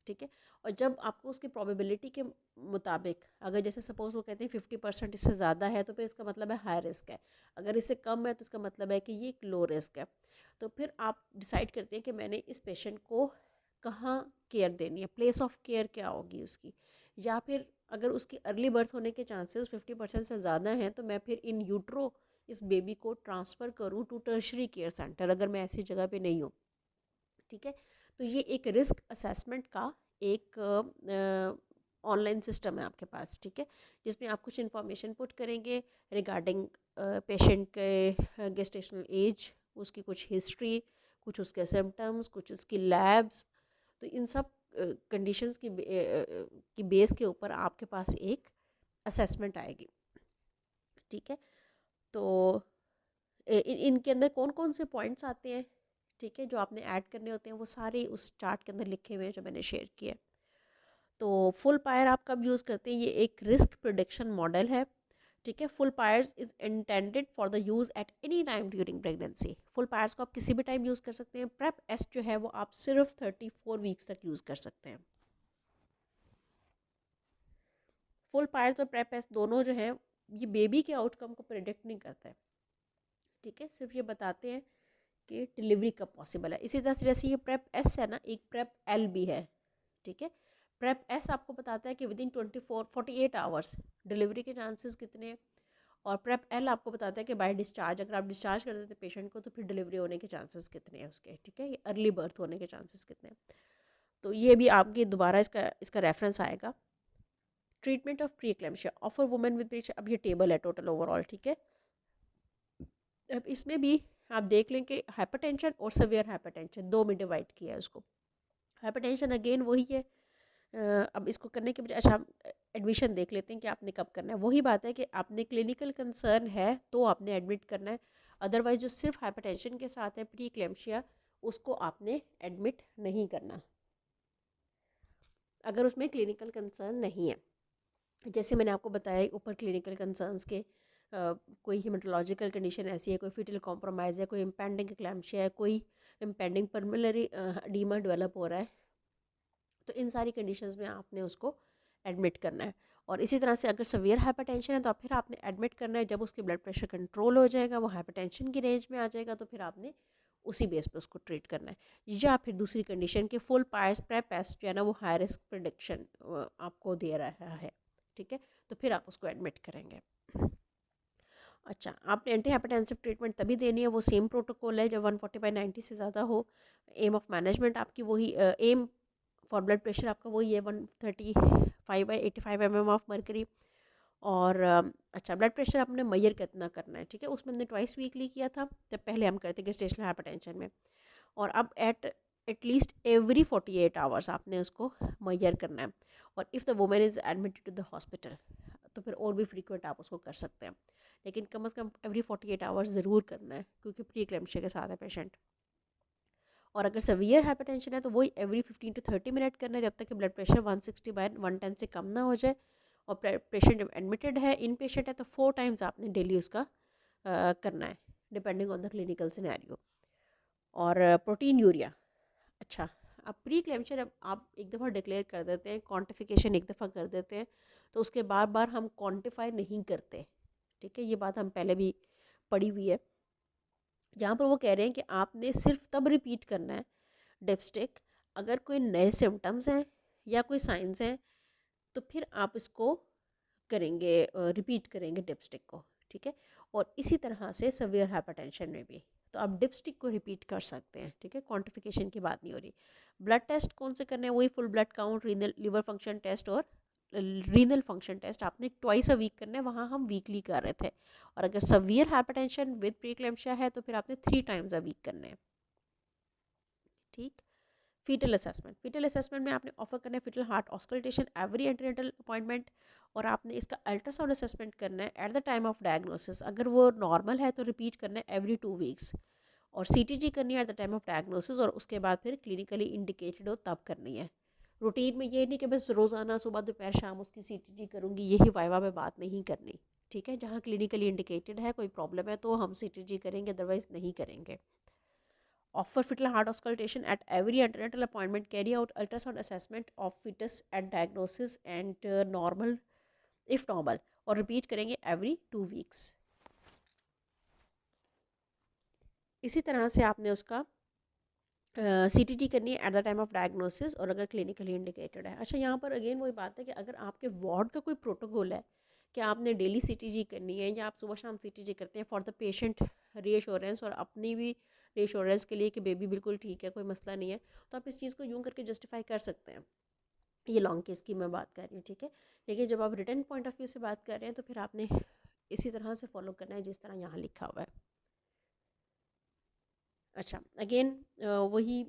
ठीक है, और जब आपको उसकी प्रोबेबिलिटी के मुताबिक, अगर जैसे सपोज वो कहते हैं 50% इससे ज़्यादा है तो फिर इसका मतलब है हाई रिस्क है, अगर इससे कम है तो इसका मतलब है कि ये एक लो रिस्क है। तो फिर आप डिसाइड करते हैं कि मैंने इस पेशेंट को कहाँ केयर देनी है, प्लेस ऑफ केयर क्या होगी उसकी, या फिर अगर उसकी अर्ली बर्थ होने के चांसेस 50% से ज़्यादा हैं तो मैं फिर इन यूट्रो इस बेबी को ट्रांसफ़र करूँ टू टर्शरी केयर सेंटर अगर मैं ऐसी जगह पे नहीं हूँ। ठीक है, तो ये एक रिस्क असेसमेंट का एक ऑनलाइन सिस्टम है आपके पास। ठीक है, जिसमें आप कुछ इन्फॉर्मेशन पुट करेंगे रिगार्डिंग पेशेंट के गेस्टेशनल एज, उसकी कुछ हिस्ट्री, कुछ उसके सिम्टम्स, कुछ उसकी लैब्स। तो इन सब कंडीशंस की बेस के ऊपर आपके पास एक असेसमेंट आएगी। ठीक है, तो इनके अंदर कौन कौन से पॉइंट्स आते हैं, ठीक है, जो आपने ऐड करने होते हैं, वो सारे उस चार्ट के अंदर लिखे हुए हैं जो मैंने शेयर किया। तो फुल पायर आप कब यूज़ करते हैं, ये एक रिस्क प्रिडिक्शन मॉडल है। ठीक है, full pierce is intended for the use at any time during pregnancy. Full pierce को आप किसी भी टाइम यूज़ कर सकते हैं। प्रेप एस जो है वो आप सिर्फ 34 वीक्स तक यूज़ कर सकते हैं। फुल पायर्स और प्रेप एस दोनों जो है ये बेबी के आउटकम को प्रिडिक्ट नहीं करता है। ठीक है, सिर्फ ये बताते हैं कि डिलीवरी कब पॉसिबल है। इसी तरह से जैसे ये प्रेप एस है ना, एक प्रेप एल भी है। ठीक है, प्रेप एस आपको बताता है कि विद इन 48 आवर्स डिलीवरी के चांसेस कितने हैं, और प्रेप एल आपको बताता है कि बाय डिस्चार्ज, अगर आप डिस्चार्ज कर देते पेशेंट को तो फिर डिलीवरी होने के चांसेस कितने हैं उसके। ठीक है, ये अर्ली बर्थ होने के चांसेस कितने हैं। तो ये भी आपके दोबारा इसका रेफरेंस आएगा। Treatment of pre eclampsia offer women with breach, अब ये टेबल है टोटल ओवरऑल। ठीक है, अब इसमें भी आप देख लें कि हाइपरटेंशन और सीवियर हाइपरटेंशन दो में डिवाइड किया है उसको। हाइपरटेंशन अगेन वही है, अब इसको करने के बजाय अच्छा हम एडमिशन देख लेते हैं कि आपने कब करना है। वही बात है कि आपने क्लिनिकल कंसर्न है तो आपने एडमिट करना है, अदरवाइज जो सिर्फ हाइपरटेंशन के साथ है प्री क्लेम्शिया, उसको आपने एडमिट नहीं करना अगर उसमें क्लिनिकल कंसर्न नहीं है। जैसे मैंने आपको बताया ऊपर क्लिनिकल कंसर्न्स के कोई हिमेटोलॉजिकल कंडीशन ऐसी है, कोई फिटल कॉम्प्रोमाइज़ है, कोई इम्पेंडिंग क्लैम्शिया है, कोई इम्पेंडिंग पल्मोनरी एडीमा डेवलप हो रहा है, तो इन सारी कंडीशंस में आपने उसको एडमिट करना है। और इसी तरह से अगर सवियर हाइपरटेंशन है तो फिर आपने एडमिट करना है, जब उसकी ब्लड प्रेशर कंट्रोल हो जाएगा, वो हाइपरटेंशन की रेंज में आ जाएगा, तो फिर आपने उसी बेस पे उसको ट्रीट करना है। या फिर दूसरी कंडीशन के फुल पायर्स प्रेप जो है ना वो हाई रिस्क प्रिडिक्शन आपको दे रहा है। ठीक है, तो फिर आप उसको एडमिट करेंगे। अच्छा, आपने एंटी हाइपरटेंसिव ट्रीटमेंट तभी देनी है, वो सेम प्रोटोकॉल है जब 140/90 से ज़्यादा हो। एम ऑफ मैनेजमेंट आपकी वही, एम फॉर ब्लड प्रेशर आपका वही है 135/85 ऑफ मर्करी। और अच्छा, ब्लड प्रेशर आपने मैयर कितना करना है। ठीक है, उसमें हमने ट्वाइस वीकली किया था जब पहले हम करते गेस्टेशनल हाइपरटेंशन में, और अब एटलीस्ट एवरी 48 आवर्स आपने उसको मैयर करना है। और if the women is admitted to the hospital तो फिर और भी फ्रीक्वेंट आप उसको कर सकते हैं, लेकिन कम से कम एवरी 48 आवर्स ज़रूर करना है क्योंकि प्री एक्लेम्शिया के साथ है पेशेंट। और अगर सवियर हाइपरटेंशन है तो वही एवरी 15 to 30 मिनट करना है जब तक कि ब्लड प्रेशर 160/110 से कम ना हो जाए। और पेशेंट जब एडमिटेड है, इन पेशेंट है, तो 4 टाइम्स आपने डेली उसका करना है depending on the clinical scenario. और प्रोटीन यूरिया, अच्छा, अब प्री क्लेम्शिया जब आप एक दफ़ा डिक्लेयर कर देते हैं, क्वांटिफिकेशन एक दफ़ा कर देते हैं, तो उसके बार बार हम क्वांटिफाई नहीं करते, ठीक है, ये बात हम पहले भी पढ़ी हुई है। यहाँ पर वो कह रहे हैं कि आपने सिर्फ तब रिपीट करना है डिपस्टिक अगर कोई नए सिम्टम्स हैं या कोई साइंस हैं, तो फिर आप इसको करेंगे, रिपीट करेंगे डिपस्टिक को, ठीक है। और इसी तरह से सवियर हाइपरटेंशन में भी तो आप डिपस्टिक को रिपीट कर सकते हैं, ठीक है, क्वांटिफिकेशन की बात नहीं हो रही। ब्लड टेस्ट कौन से करने हैं, वही full blood count, renal liver function test और रीनल फंक्शन टेस्ट आपने ट्वाइस अ वीक करने हैं, वहाँ हम वीकली कर रहे थे। और अगर सवियर हाइपरटेंशन विद प्रीक्लेम्शिया है तो फिर आपने 3 टाइम्स अ वीक करने हैं, ठीक। फीटल असेसमेंट में आपने ऑफर करना है fetal heart auscultation every antenatal appointment, और आपने इसका अल्ट्रासाउंड असेसमेंट करना है at the time of diagnosis, अगर वो नॉर्मल है तो रिपीट करना है एवरी 2 वीक्स, और सीटीजी करनी है at the time of diagnosis, और उसके बाद फिर क्लिनिकली इंडिकेटेड हो तब करनी है। रूटीन में ये नहीं कि बस रोज़ाना सुबह दोपहर शाम उसकी सीटीजी करूँगी, यही वाइवा में बात नहीं करनी, ठीक है। जहाँ क्लिनिकली इंडिकेटेड है, कोई प्रॉब्लम है तो हम सीटीजी करेंगे, अदरवाइज नहीं करेंगे। Offer fetal heart auscultation at every antenatal appointment. Carry out ultrasound assessment of fetus at diagnosis and normal if normal. और रिपीट करेंगे एवरी 2 वीक्स। इसी तरह से आपने उसका सीटीजी करनी है at the time of diagnosis और अगर क्लिनिकली इंडिकेटेड है। अच्छा, यहाँ पर अगेन वही बात है कि अगर आपके वार्ड का कोई प्रोटोकॉल है कि आपने डेली सीटीजी करनी है या आप सुबह शाम सीटीजी करते हैं फॉर द पेशेंट रीअश्योरेंस और अपनी भी रीअश्योरेंस के लिए कि बेबी बिल्कुल ठीक है, कोई मसला नहीं है, तो आप इस चीज़ को यूँ करके जस्टिफाई कर सकते हैं। ये लॉन्ग केस की मैं बात कर रही हूँ, ठीक है। लेकिन जब आप रिटर्न पॉइंट ऑफ व्यू से बात कर रहे हैं तो फिर आपने इसी तरह से फॉलो करना है जिस तरह यहाँ लिखा हुआ है। अच्छा, अगेन वही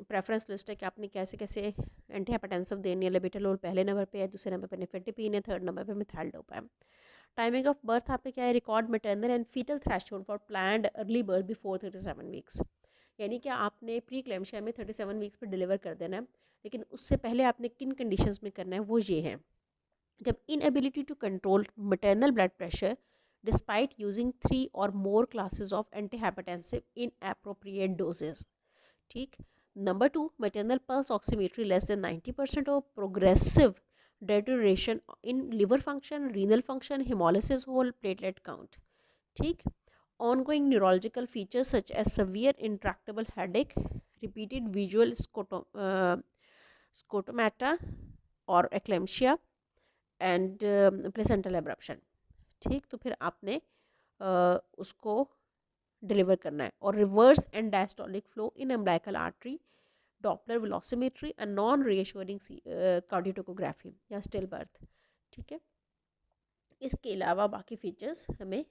प्रेफरेंस लिस्ट है कि आपने कैसे कैसे एंटी हाइपरटेंसिव देनी है। लेबेटालोल पहले नंबर पे है, दूसरे नंबर पे निफेटिपिन है, थर्ड नंबर पे मिथाइलडोपा है। टाइमिंग ऑफ बर्थ आप पे क्या है, record maternal and fetal threshold for planned early birth before 37 weeks, यानी कि आपने प्री क्लेम्शिया में 37 वीक्स पर डिलीवर कर देना है, लेकिन उससे पहले आपने किन कंडीशंस में करना है वो ये हैं। जब inability to control maternal blood pressure despite using 3 और more classes of antihypertensive in appropriate doses, ठीक। Number 2, maternal pulse oximetry less than 90% or progressive deterioration in liver function, renal function, hemolysis, whole platelet count, ठीक। Ongoing neurological features such as severe intractable headache, repeated visual scotomata or eclampsia and placental abruption, ठीक। तो फिर आपने उसको deliver करना है। और reverse and diastolic flow in umbilical artery, Doppler velocimetry and non reassuring cardiotocography या स्टिल बर्थ, ठीक है। इसके अलावा बाकी फीचर्स हमें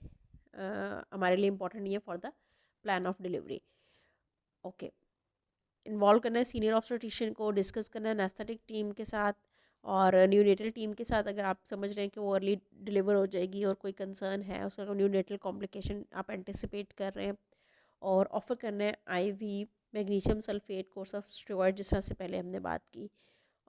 हमारे लिए इंपॉर्टेंट नहीं है for the plan of delivery. Okay, involve करना है सीनियर ऑब्स्टेट्रिशियन को, डिस्कस करना है एनेस्थेटिक टीम के साथ और न्यूनेटल टीम के साथ। अगर आप समझ रहे हैं कि वो अर्ली डिलीवर हो जाएगी और कोई कंसर्न है, उसका न्यूनेटल कॉम्प्लिकेशन आप एंटिसिपेट कर रहे हैं, और ऑफ़र करना है IV magnesium sulphate course of steroid, जिस तरह से पहले हमने बात की।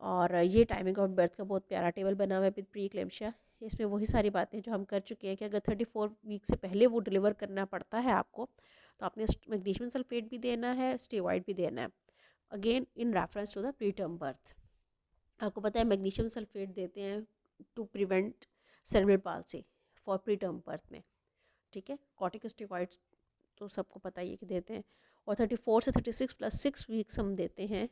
और ये टाइमिंग ऑफ बर्थ का बहुत प्यारा टेबल बना हुआ है विद प्री क्लेम्शिया। इसमें वही सारी बातें जो हम कर चुके हैं कि अगर 34 वीक से पहले वो डिलीवर करना पड़ता है आपको, तो आपने मैग्नीशियम सल्फेट भी देना है, स्टेरॉइड भी देना है, again in reference to the pre term birth. आपको पता है मैग्नीशियम सल्फेट देते हैं to prevent cerebral palsy for pre term birth में, ठीक है। कॉर्टिकोस्टेरॉइड्स तो सबको पता ही है कि देते हैं। और 34 से 36 प्लस 6 वीक्स हम देते हैं,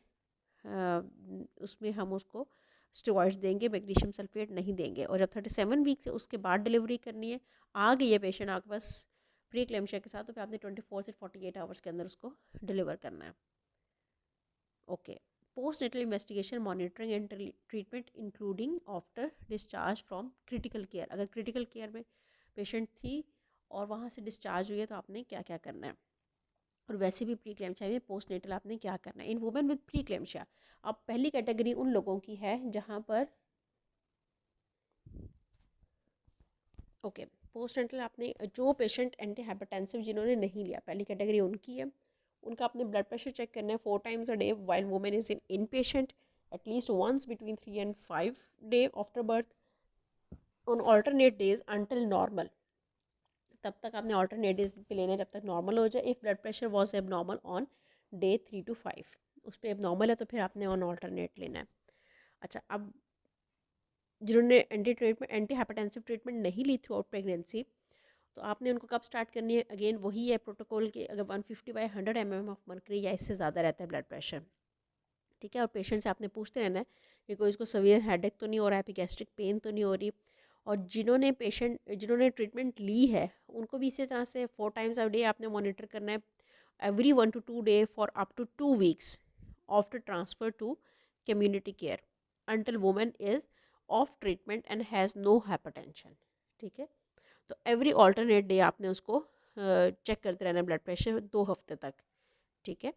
उसमें हम उसको स्टेरॉइड्स देंगे, मैग्नीशियम सल्फेट नहीं देंगे। और जब 37 वीक से उसके बाद डिलीवरी करनी है, आ गई है पेशेंट आपके पास प्री क्लेम्शिया के साथ, तो फिर आपने 24 से 48 आवर्स के अंदर उसको डिलीवर करना है। Okay, post natal investigation, monitoring and treatment including after discharge from critical care. अगर क्रिटिकल केयर में पेशेंट थी और वहाँ से डिस्चार्ज हुई है तो आपने क्या क्या करना है, और वैसे भी प्री क्लेम्शिया में पोस्ट नेटल आपने क्या करना है। इन वुमेन विद प्री क्लेम्शिया, अब पहली कैटेगरी उन लोगों की है जहाँ पर ओके पोस्ट नेटल आपने जो पेशेंट एंटी हाइपरटेंसिव जिन्होंने नहीं लिया, पहली कैटेगरी उनकी है। उनका अपने ब्लड प्रेशर चेक करना है 4 times a day while women is in patient at least once between 3 and 5 day after birth. On alternate days until normal, तब तक आपने ऑल्टरनेट डेज पे लेना है जब तक नॉर्मल हो जाए। इफ़ ब्लड प्रेशर वॉज एब नॉर्मल ऑन डे 3 to 5, उस पर एब नॉर्मल है तो फिर आपने ऑन ऑल्टरनेट लेना है। अच्छा, अब जिन्होंने एंटी हाइपरटेंसिव ट्रीटमेंट नहीं ली थ्रू आउट प्रेगनेंसी, तो आपने उनको कब स्टार्ट करनी है? अगेन वही है प्रोटोकॉल के, अगर 150/100 mm ऑफ मर्करी या इससे ज़्यादा रहता है ब्लड प्रेशर, ठीक है। और पेशेंट से आपने पूछते रहना है कि कोई इसको सवियर हेडेक तो नहीं हो रहा है, एपिगैस्ट्रिक पेन तो नहीं हो रही। और जिन्होंने ट्रीटमेंट ली है उनको भी इसी तरह से 4 times a day आपने मॉनिटर करना है, every 1 to 2 day for up to 2 weeks after transfer to community care until women is off treatment and has no hypertension, ठीक है। तो एवरी ऑल्टरनेट डे आपने उसको चेक करते रहना ब्लड प्रेशर 2 हफ्ते तक, ठीक है।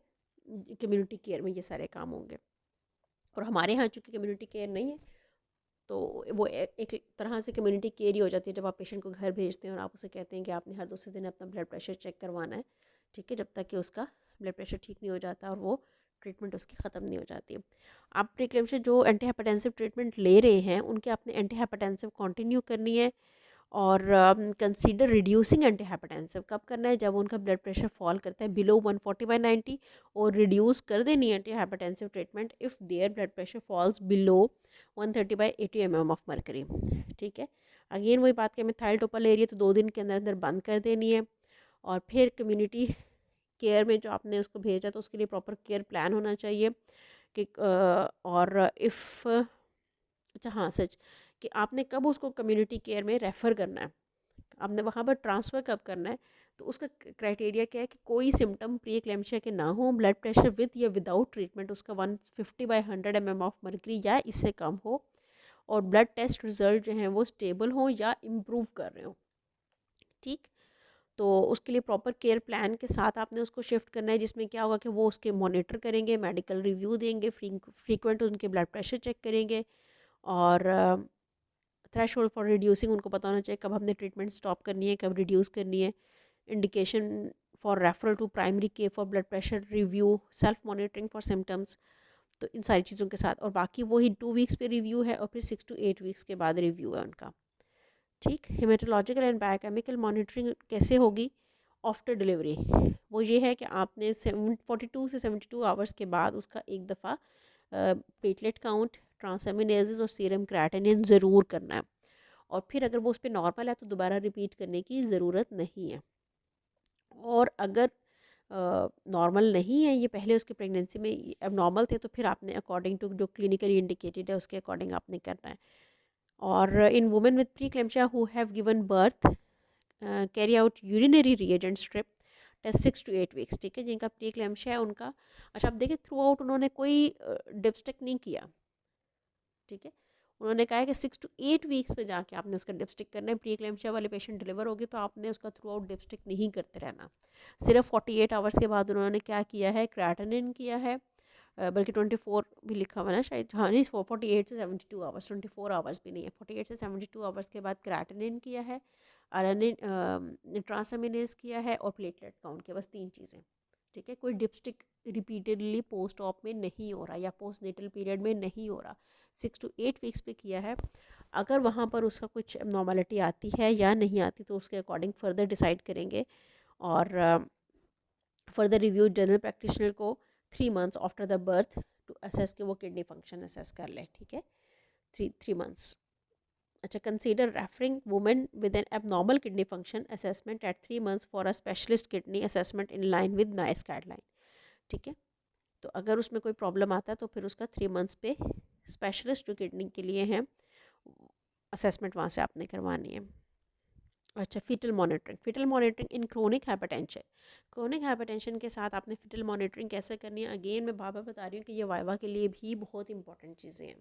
कम्युनिटी केयर में ये सारे काम होंगे। और हमारे यहाँ चूँकि कम्युनिटी केयर नहीं है, तो वो एक तरह से कम्युनिटी केयर ही हो जाती है जब आप पेशेंट को घर भेजते हैं और आप उसे कहते हैं कि आपने हर दूसरे दिन अपना ब्लड प्रेशर चेक करवाना है, ठीक है, जब तक कि उसका ब्लड प्रेशर ठीक नहीं हो जाता और वो ट्रीटमेंट उसकी ख़त्म नहीं हो जाती। आप प्रीक्लेम्पशिया जो एंटी हाइपरटेंसिव ट्रीटमेंट ले रहे हैं उनके आपने एंटी हाइपरटेंसिव कंटिन्यू करनी है। और कंसीडर रिड्यूसिंग एंटी हाइपरटेंसिव कब करना है? जब उनका ब्लड प्रेशर फॉल करता है बिलो 140/90, और रिड्यूस कर देनी है anti hypertensive treatment if their blood pressure falls below 130/80 mm of mercury, ठीक है। अगेन वही बात कि मिथाइल टोपा ले रही है तो 2 दिन के अंदर अंदर बंद कर देनी है। और फिर कम्युनिटी केयर में जो आपने उसको भेजा तो उसके लिए प्रॉपर केयर प्लान होना चाहिए कि और इफ़ अच्छा हाँ सच, कि आपने कब उसको कम्युनिटी केयर में रेफ़र करना है, आपने वहाँ पर ट्रांसफ़र कब करना है। तो उसका क्राइटेरिया क्या है कि कोई सिम्टम प्री एक्लेम्पशिया के ना हो, ब्लड प्रेशर विद या विदाउट ट्रीटमेंट उसका 150/100 mm ऑफ मर्करी या इससे कम हो, और ब्लड टेस्ट रिजल्ट जो हैं वो स्टेबल हों या इम्प्रूव कर रहे हों, ठीक। तो उसके लिए प्रॉपर केयर प्लान के साथ आपने उसको शिफ्ट करना है, जिसमें क्या होगा कि वो उसके मॉनिटर करेंगे, मेडिकल रिव्यू देंगे, फ्रीक्वेंट उनके ब्लड प्रेशर चेक करेंगे, और थ्रेश होल्ड फॉर रिड्यूसिंग उनको पता होना चाहिए कब हमने ट्रीटमेंट स्टॉप करनी है, कब रिड्यूस करनी है। Indication for referral to primary care for blood pressure review, self monitoring for symptoms, तो इन सारी चीज़ों के साथ। और बाकी वही 2 weeks पे रिव्यू है और फिर 6 to 8 weeks के बाद रिव्यू है उनका, ठीक। हेमेटोलॉजिकल एंड बायोकेमिकल मॉनिटरिंग कैसे होगी? आफ्टर डिलीवरी वो ये है कि आपने 42 से 72 आवर्स के बाद उसका एक दफ़ा प्लेटलेट काउंट, ट्रांसएमिनेजेस और सीरम क्रिएटिनिन ज़रूर करना है। और फिर अगर वो उस पर नॉर्मल है तो दोबारा रिपीट करने की ज़रूरत नहीं है। और अगर नॉर्मल नहीं है, ये पहले उसके प्रेगनेंसी में अब नॉर्मल थे, तो फिर आपने अकॉर्डिंग टू जो क्लिनिकली इंडिकेटेड है उसके अकॉर्डिंग आपने करना है। और in women with preeclampsia who have given birth carry out urinary reagent strip test 6 to 8 weeks, ठीक है, जिनका प्री क्लेम्पशिया है उनका। अच्छा, अब देखिए थ्रू आउट उन्होंने कोई डिपस्टिक नहीं किया, ठीक है। उन्होंने कहा है कि 6 to 8 weeks पे जाके आपने उसका डिपस्टिक करना है। प्री क्लेम्पशिया वाले पेशेंट डिलीवर होगी तो आपने उसका थ्रू आउट डिपस्टिक नहीं करते रहना। सिर्फ 48 आवर्स के बाद उन्होंने क्या किया है? क्रिएटिनिन किया है, बल्कि 24 भी लिखा हुआ है ना शायद, हाँ नहीं, 48 से 72 आवर्स, 24 आवर्स भी नहीं है, 48 से 72 आवर्स के बाद क्रिएटिनिन किया है, अरेनिन ट्रांसएमिनेज किया है, और प्लेटलेट काउंट किया, बस 3 चीज़ें, ठीक है। कोई डिपस्टिक रिपीटेडली पोस्ट ऑप में नहीं हो रहा या पोस्ट नेटल पीरियड में नहीं हो रहा, 6 to 8 weeks पे किया है। अगर वहाँ पर उसका कुछ नॉर्मलिटी आती है या नहीं आती तो उसके अकॉर्डिंग फर्दर डिसाइड करेंगे। और फर्दर रिव्यू जनरल प्रैक्टिशनर को 3 months after the birth to assess कि वो किडनी फंक्शन असेस कर ले, ठीक है, 3 months। अच्छा, consider referring women with an abnormal kidney function assessment at 3 months for a specialist kidney assessment in line with NICE guideline, ठीक है। तो अगर उसमें कोई प्रॉब्लम आता है तो फिर उसका 3 months पे स्पेशलिस्ट जो किडनी के लिए हैं असेसमेंट वहाँ से आपने करवानी है। अच्छा, foetal monitoring in chronic hypertension. Chronic hypertension के साथ आपने फीटल मॉनिटरिंग कैसे करनी है? अगेन मैं बार बार बता रही हूँ कि ये वाइवा के लिए भी बहुत इंपॉर्टेंट चीज़ें हैं,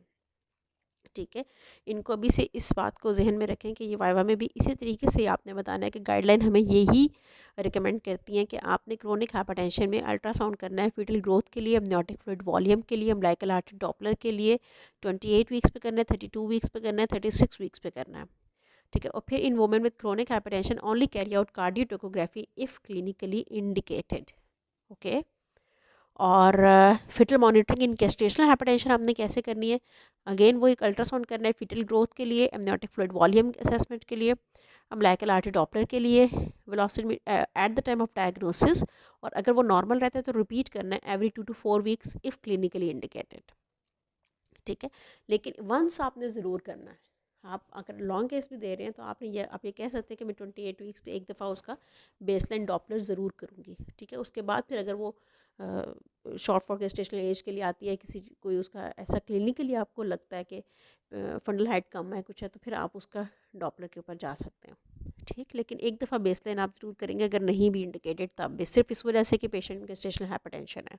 ठीक है। इनको अभी से इस बात को जहन में रखें कि ये वाइवा में भी इसी तरीके से आपने बताना है कि गाइडलाइन हमें यही रिकमेंड करती हैं कि आपने क्रोनिक हाइपरटेंशन में अल्ट्रासाउंड करना है फीटल ग्रोथ के लिए, अमनियोटिक फ्लूइड वॉल्यूम के लिए, अम्बिलिकल आर्टरी डॉपलर के लिए 28 weeks पे करना है, 32 weeks पे करना है, 36 weeks पे करना है, ठीक है। और फिर इन women with chronic hypertension only carry out cardiotocography if clinically indicated, okay. और फिटल मॉनिटरिंग इन गेस्टेशनल हाइपरटेंशन आपने कैसे करनी है, अगेन वो एक अल्ट्रासाउंड करना है फिटल ग्रोथ के लिए, एमनियोटिक फ्लूइड वॉल्यूम असेसमेंट के लिए, अम्बिलिकल आर्टरी डॉपलर के लिए, velocity at the time of diagnosis, और अगर वो नॉर्मल रहता है तो रिपीट करना है every 2 to 4 weeks if clinically indicated. ठीक है, लेकिन वंस आपने ज़रूर करना है। आप अगर लॉन्ग केस भी दे रहे हैं तो आप ये कह सकते हैं कि मैं 28 वीक्स पे एक दफ़ा उसका बेसलाइन डॉपलर ज़रूर करूँगी। ठीक है, उसके बाद फिर अगर वो शॉर्ट फॉर गेस्टेशनल एज के लिए आती है, किसी कोई उसका ऐसा क्लिनिकली आपको लगता है कि फंडल हाइट कम है कुछ है, तो फिर आप उसका डॉपलर के ऊपर जा सकते हैं। ठीक, लेकिन एक दफ़ा बेसलाइन आप ज़रूर करेंगे, अगर नहीं भी इंडिकेटेड तब भी, सिर्फ इस वजह से कि पेशेंट गेस्टेशनल हाइपरटेंशन है।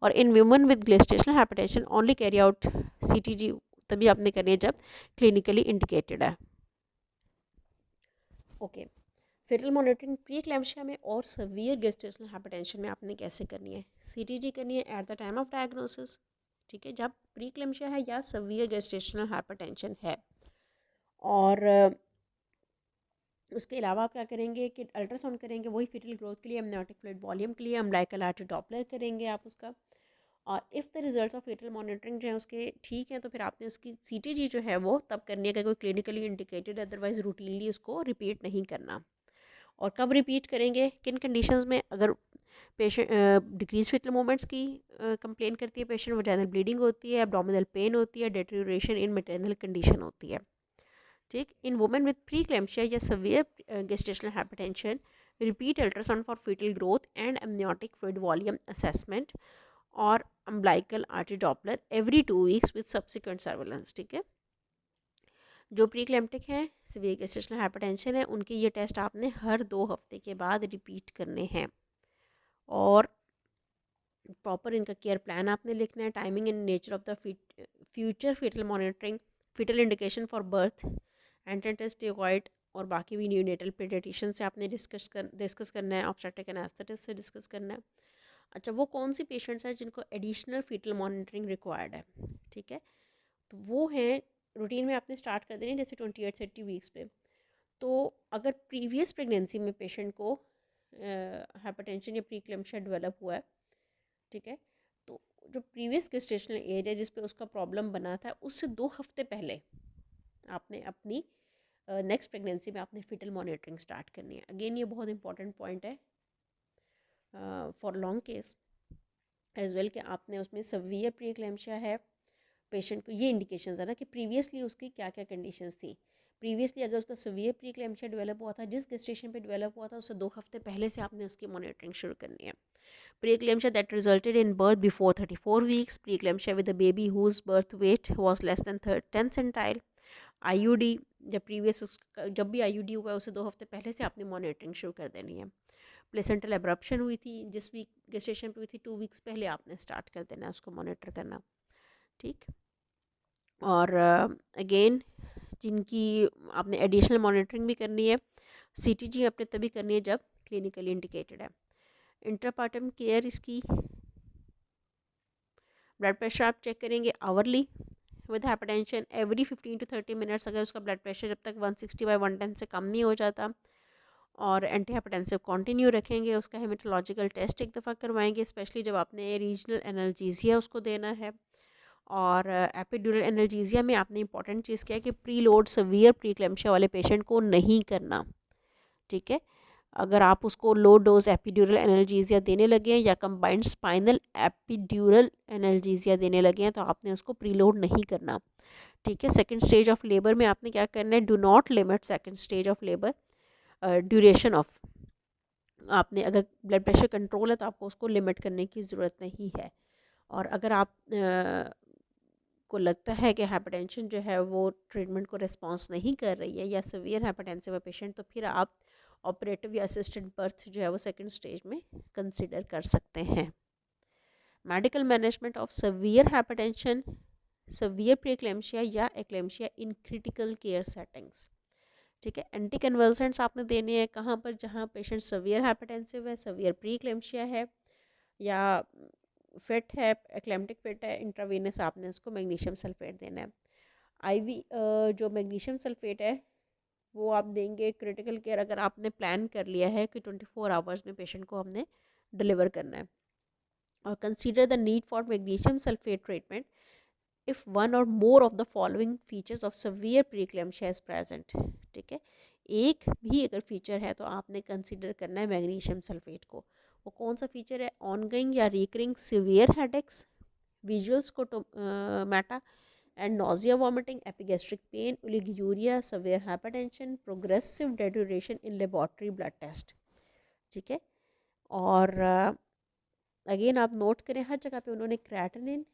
और in women with gestational hypertension only carry out CTG तभी आपने करनी है जब क्लिनिकली इंडिकेटेड है। ओके, फिटल मॉनिटरिंग प्री क्लैम्शिया में और सवियर गेस्टेशनल हाइपरटेंशन में आपने कैसे करनी है, सीटीजी करनी है at the time of diagnosis. ठीक है, जब प्री क्लैम्शिया है या सवियर गेस्टेशनल हाइपरटेंशन है। और उसके अलावा आप क्या करेंगे कि अल्ट्रासाउंड करेंगे वही फिटल ग्रोथ के लिए, एमनियोटिक फ्लूइड वॉल्यूम के लिए, अम्बिलिकल आर्टरी डॉपलर करेंगे आप उसका। और if the results of fetal monitoring जो है उसके ठीक हैं तो फिर आपने उसकी सीटीजी जो है वो तब करनी है कि कोई क्लिनिकली इंडिकेटेड, अदरवाइज रूटीनली उसको रिपीट नहीं करना। और कब रिपीट करेंगे, किन कंडीशंस में, अगर पेशेंट डिक्रीज फिटल मूवमेंट्स की कंप्लेन करती है पेशेंट, वजाइनल ब्लीडिंग होती है, एब्डोमिनल पेन होती है, डिटेरियोरेशन इन मैटरनल कंडीशन होती है। ठीक, in women with preeclampsia या severe gestational hypertension, repeat ultrasound for fetal growth and amniotic fluid volume assessment और umbilical artery doppler every 2 weeks with subsequent surveillance. ठीक है, जो प्री क्लैम्प्टिक हैं, सीवियर गेस्टेशनल हाइपरटेंशन है, उनके ये टेस्ट आपने हर 2 हफ्ते के बाद रिपीट करने हैं। और प्रॉपर इनका केयर प्लान आपने लिखना है, timing and nature of the future fetal monitoring, fetal indication for birth, antisteroid और बाकी भी न्यूनेटल पीडियाट्रिशियन से आपने डिस्कस करना है, ऑब्स्टेट्रिक एनेस्थेटिस्ट से डिस्कस करना है। अच्छा, वो कौन सी पेशेंट्स हैं जिनको एडिशनल फीटल मॉनिटरिंग रिक्वायर्ड है। ठीक है, तो वो हैं, रूटीन में आपने स्टार्ट कर देनी जैसे 28-30 वीक्स पे। तो अगर प्रीवियस प्रेगनेंसी में पेशेंट को हाइपरटेंशन या प्रीक्लैम्शिया डेवलप हुआ है, ठीक है, तो जो प्रीवियस गेस्टेशनल एज है जिस पे उसका प्रॉब्लम बना था, उससे 2 हफ्ते पहले आपने अपनी नेक्स्ट प्रेगनेंसी में आपने फिटल मॉनिटरिंग स्टार्ट करनी है। अगेन ये बहुत इंपॉर्टेंट पॉइंट है for long case as well कि आपने उसमें सवियर प्रीक्लैम्शिया है, पेशेंट को ये इंडिकेशंस है ना कि प्रीवियसली उसकी क्या क्या कंडीशंस थी। प्रीवियसली अगर उसका सवियर प्रीक्लैम्शिया डेवलप हुआ था, जिस गेस्टेशन पे डेवलप हुआ था, उससे 2 हफ्ते पहले से आपने उसकी मॉनिटरिंग शुरू करनी है। Preeclampsia that resulted in birth before 34 weeks, preeclampsia with a baby whose birth weight was less than 10 centile, IUD जब प्रीवियस जब भी IUD हुआ है उसे 2 हफ्ते पहले से आपने मॉनिटरिंग शुरू कर देनी है। प्लेसेंटल एब्रप्शन हुई थी जिस वीक गेस्टेशन पे हुई थी 2 वीक्स पहले आपने स्टार्ट कर देना है उसको मॉनिटर करना। ठीक, और अगेन जिनकी आपने एडिशनल मॉनिटरिंग भी करनी है, सीटीजी आपने तभी करनी है जब क्लिनिकली इंडिकेटेड है। इंटरपार्टम केयर इसकी, ब्लड प्रेशर आप चेक करेंगे hourly with hypertension every 15 to 30 minutes, अगर उसका ब्लड प्रेशर जब तक 160/110 से कम नहीं हो जाता। और एंटी हाइपरटेंसिव कंटिन्यू रखेंगे, उसका हेमेटोलॉजिकल टेस्ट एक दफ़ा करवाएंगे, स्पेशली जब आपने रीजनल एनाल्जेसिया उसको देना है। और एपिड्यूरल एनाल्जेसिया में आपने इंपॉर्टेंट चीज़ क्या है कि प्री लोड सवियर प्रीक्लैम्शिया वाले पेशेंट को नहीं करना। ठीक है, अगर आप उसको लो डोज एपिड्यूरल एनाल्जेसिया देने लगे हैं या कंबाइंड स्पाइनल एपिड्यूरल एनाल्जेसिया देने लगे हैं तो आपने उसको प्रीलोड नहीं करना। ठीक है, सेकंड स्टेज ऑफ लेबर में आपने क्या करना है, do not limit second stage of labour duration of, आपने अगर ब्लड प्रेशर कंट्रोल है तो आपको उसको लिमिट करने की ज़रूरत नहीं है। और अगर आप को लगता है कि हाइपरटेंशन जो है वो ट्रीटमेंट को रिस्पॉन्स नहीं कर रही है या सीवियर हाइपरटेंसिव है पेशेंट, तो फिर आप ऑपरेटिव या असिस्टेड बर्थ जो है वो सेकंड स्टेज में कंसिडर कर सकते हैं। Medical management of severe hypertension, severe preeclampsia या eclampsia in critical care settings. ठीक है, एंटी कन्वल्सेंट्स आपने देने हैं कहाँ पर, जहाँ पेशेंट सीवियर हाइपरटेंसिव है, सीवियर प्रीक्लैम्शिया है या फिट है, एक्लेम्टिक फिट है, इंट्रावेनस आपने उसको मैग्नीशियम सल्फेट देना है। आईवी जो मैग्नीशियम सल्फेट है वो आप देंगे क्रिटिकल केयर, अगर आपने प्लान कर लिया है कि 24 आवर्स में पेशेंट को हमने डिलीवर करना है। और consider the need for magnesium sulphate treatment if one और more of the following features of severe preeclampsia is present. ठीक है, एक भी अगर फीचर है तो आपने कंसीडर करना है मैग्नीशियम सल्फेट को। वो कौन सा फीचर है? ऑनगोइंग या recurring severe headaches, visual scotomata and nausea, vomiting, epigastric pain, oliguria, severe hypertension, progressive deterioration in laboratory blood test. ठीक है, और अगेन आप नोट करें हर जगह पे उन्होंने क्रेटिनिन,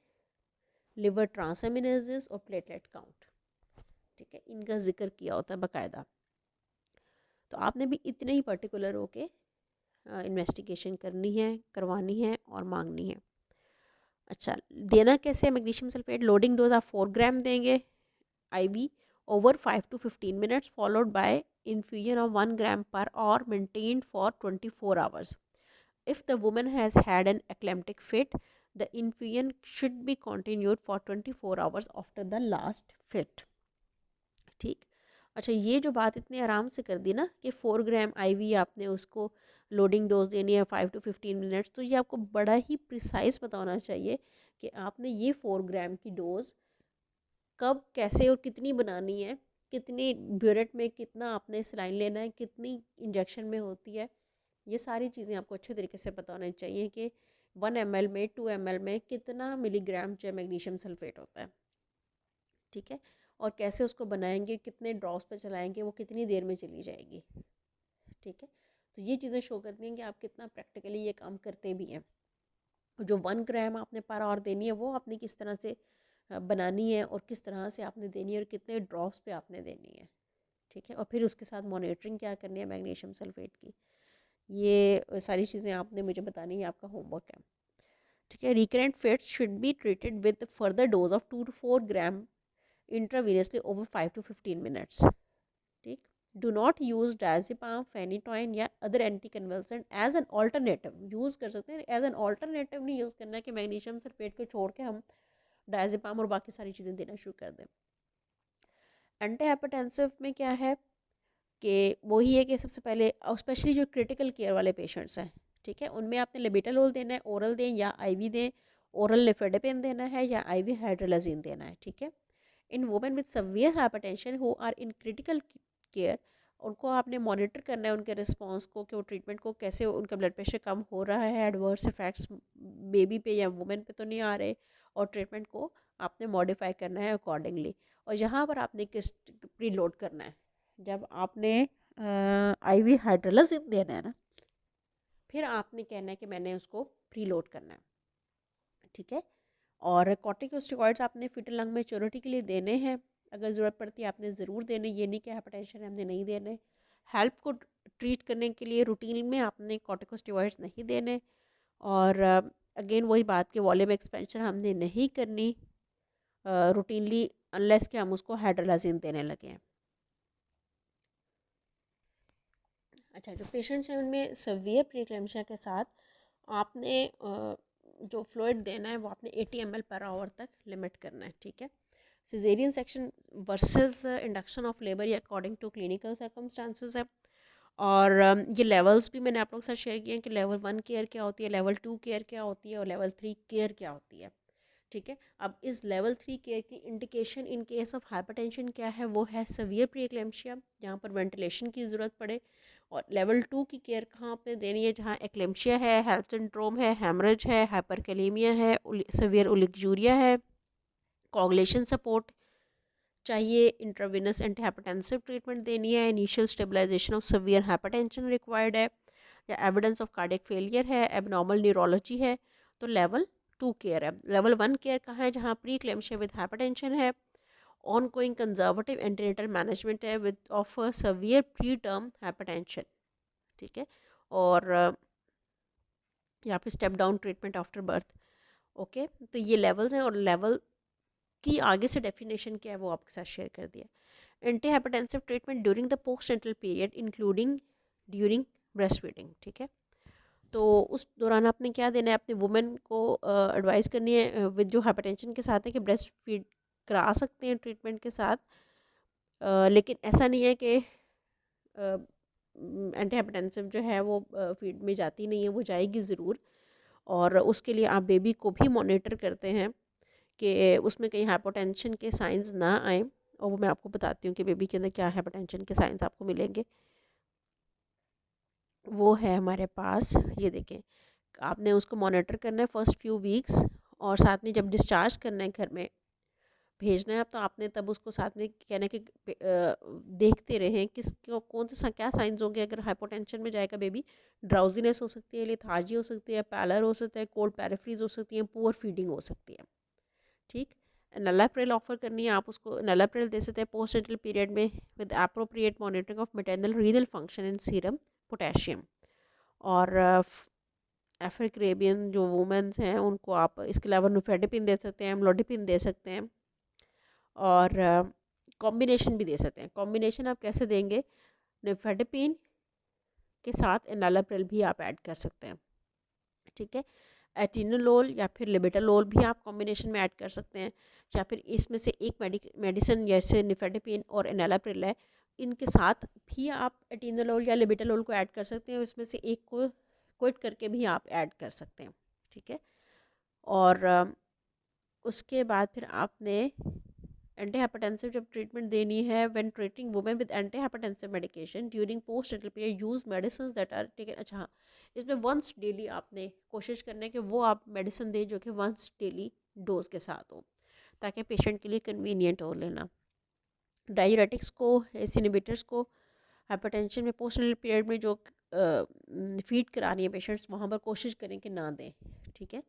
लिवर ट्रांसएमिनेजेस और प्लेटलेट काउंट, ठीक है, इनका जिक्र किया होता है बाकायदा। तो आपने भी इतने ही पर्टिकुलर होके इन्वेस्टिगेशन करनी है, करवानी है और मांगनी है। अच्छा, देना कैसे है मैग्नीशियम सल्फेट? लोडिंग डोज आप 4 ग्राम देंगे IV over 5 to 15 minutes followed by infusion of 1 gram per hour maintained for 24 hours. If the woman has had an eclamptic fit, the infusion should be continued for 24 hours after the last fit. ठीक। अच्छा, ये जो बात इतने आराम से कर दी ना कि 4 ग्राम IV आपने उसको लोडिंग डोज देनी है 5 to 15 मिनट्स, तो ये आपको बड़ा ही प्रिसाइज पता होना चाहिए कि आपने ये 4 ग्राम की डोज कब, कैसे और कितनी बनानी है, कितनी ब्यूरेट में कितना आपने सलाइन लेना है, कितनी इंजेक्शन में होती है। ये सारी चीज़ें आपको अच्छे तरीके से पता होनी चाहिए कि 1 ml में 2 ml में कितना मिलीग्राम जो मैग्नीशियम सल्फेट होता है। ठीक है, और कैसे उसको बनाएंगे, कितने ड्रॉप्स पे चलाएंगे, वो कितनी देर में चली जाएगी। ठीक है, तो ये चीज़ें शो करती हैं कि आप कितना प्रैक्टिकली ये काम करते भी हैं। जो 1 ग्राम आपने पर आवर देनी है वो आपने किस तरह से बनानी है और किस तरह से आपने देनी है और कितने ड्रॉप्स पे आपने देनी है। ठीक है, और फिर उसके साथ मॉनिटरिंग क्या करनी है मैग्नीशियम सल्फेट की, ये सारी चीज़ें आपने मुझे बतानी है, आपका होमवर्क है। ठीक है, recurrent fits should be treated with further dose of 2 to 4 gram intravenously over 5 to 15 minutes. ठीक, do not use diazepam, phenytoin या other anti convulsant as an alternative. Use कर सकते हैं, एज एन ऑल्टरनेटिव नहीं use करना है कि magnesium sulphate को छोड़ के हम डायज़ेपाम और बाकी सारी चीज़ें देना शुरू कर दें। एंटी हाइपरटेंसिव में क्या है कि वही है कि सबसे पहले स्पेशली जो क्रिटिकल केयर वाले पेशेंट्स हैं, ठीक है, उनमें आपने लेबिटालोल देना है, ओरल दें या IV दें, ओरल निफेडेपिन देना है या IV हाइड्रोलाजीन देना है। ठीक है, in women with severe hypertension who are in critical care, उनको आपने मॉनिटर करना है उनके रिस्पॉन्स को कि वो ट्रीटमेंट को कैसे, उनका ब्लड प्रेशर कम हो रहा है, एडवर्स इफेक्ट्स बेबी पे या वुमेन पे तो नहीं आ रहे, और ट्रीटमेंट को आपने मॉडिफाई करना है अकॉर्डिंगली। और यहाँ पर आपने किस प्री लोड करना है, जब आपने IV हाइड्रोलाजिन देना है ना, फिर आपने कहना है कि मैंने उसको प्री लोड करना है। ठीक है, और कॉर्टिकोस्टेरॉइड्स आपने फिटल लंग मैच्योरिटी के लिए देने हैं, अगर ज़रूरत पड़ती है आपने ज़रूर देने, ये नहीं कि हाइपरटेंशन है हमने नहीं देने। हेल्प को ट्रीट करने के लिए रूटीन में आपने कॉर्टिकोस्टेरॉइड्स नहीं देने, और अगेन वही बात कि वॉल्यूम एक्सपेंशन हमने नहीं करनी रूटीनली अनलेस कि हम उसको हाइड्रोलाजिन देने लगे हैं। अच्छा, जो पेशेंट्स हैं उनमें सवियर प्रीक्लेम्शिया के साथ आपने जो फ्लूइड देना है वो आपने 80 ml पर आवर तक लिमिट करना है। ठीक है, caesarean section versus induction of labour ये अकॉर्डिंग टू क्लिनिकल सर्कमस्टांसेस है। और ये लेवल्स भी मैंने आप लोग के साथ शेयर किए हैं कि लेवल 1 केयर क्या होती है, लेवल 2 केयर क्या होती है और लेवल 3 केयर क्या होती है। ठीक है, अब इस लेवल 3 केयर की indication in case of hypertension क्या है? वो है सवियर प्रीक्लेम्शिया, जहाँ पर वेंटिलेशन की ज़रूरत पड़े। और लेवल 2 की केयर कहाँ पे देनी है? जहाँ एक्लेम्शिया है, हेल्प सिंड्रोम है, हेमरेज है, हाइपरकैलेमिया है, सवियर ओलिगुरिया है, कोगुलेशन सपोर्ट चाहिए, इंट्रावेनस एंटी हाइपरटेंसिव ट्रीटमेंट देनी है, initial stabilisation of severe hypertension required है, या एविडेंस ऑफ कार्डियक फेलियर है, एबनॉर्मल न्यूरोलॉजी है, तो लेवल 2 केयर है। लेवल 1 केयर कहाँ है? जहाँ प्री क्लेम्शिया विद हाइपरटेंशन है, ongoing conservative antenatal management है with of severe preterm hypertension. ठीक है, और यहाँ पे step down treatment after birth. Okay, तो ये लेवल्स हैं, और लेवल की आगे से डेफिनेशन क्या है वो आपके साथ शेयर कर दिया। Anti hypertensive treatment during the post natal period including during breast feeding. ठीक है, तो उस दौरान आपने क्या देना है? अपने वुमेन को एडवाइस करनी है विद जो हाइपरटेंशन के साथ है कि ब्रेस्ट फीड करा सकते हैं ट्रीटमेंट के साथ, लेकिन ऐसा नहीं है कि एंटी हाइपरटेंसिव जो है वो फीड में जाती नहीं है, वो जाएगी ज़रूर। और उसके लिए आप बेबी को भी मॉनिटर करते हैं कि उसमें कहीं हाइपोटेंशन के साइंस ना आए, और वो मैं आपको बताती हूँ कि बेबी के अंदर क्या हाइपोटेंशन के साइंस आपको मिलेंगे। वो है हमारे पास, ये देखें, आपने उसको मॉनिटर करना है फर्स्ट फ्यू वीक्स, और साथ में जब डिस्चार्ज करना है घर में भेजना है आप, तो आपने तब उसको साथ में कहना है कि देखते रहें किस कौन सा क्या साइंस होंगे। अगर हाइपोटेंशन में जाएगा बेबी, ड्राउजीनेस हो सकती है, लेथार्जी हो सकती है, पैलर हो सकता है, कोल्ड पैराफ्रीज हो सकती है, पुअर फीडिंग हो सकती है। ठीक, नलाप्रिल ऑफर करनी है आप उसको, नलाप्रिल दे सकते हैं पोस्ट नेटल पीरियड में with appropriate monitoring of maternal renal function and serum potassium. और एफ्रिक्रेबियन जो वुमेंस हैं उनको आप इसके अलावा नुफेडिपिन दे सकते हैं, एमलोडिपिन दे सकते हैं, और कॉम्बिनेशन भी दे सकते हैं। कॉम्बिनेशन आप कैसे देंगे, नुफेडिपिन के साथ एनालाप्रिल भी आप ऐड कर सकते हैं। ठीक है, एटिनोलोल या फिर लिबिटालोल भी आप कॉम्बिनेशन में ऐड कर सकते हैं, या फिर इसमें से एक मेडिसिन जैसे निफेडिपिन और एनालाप्रिल है, इनके साथ भी आप एटिनोलोल या लिबिटालोल को ऐड कर सकते हैं, इसमें से एक को क्विट करके भी आप ऐड कर सकते हैं। ठीक है, और उसके बाद फिर आपने एंटी हाइपरटेंसिव जब ट्रीटमेंट देनी है, when treating women with anti hypertensive medication during post natal period use medicine that are taken. अच्छा हाँ, इसमें वंस डेली आपने कोशिश करना है कि वो आप मेडिसिन दें जो कि वंस डेली डोज के साथ हो, ताकि पेशेंट के लिए कन्वीनियंट हो लेना। डायूरेटिक्स को, एस इनहिबिटर्स को हाइपरटेंशन में पोस्ट नेटल पीरियड में जो फीड करा रही है पेशेंट्स, वहाँ पर कोशिश करें कि ना दें। ठीक है,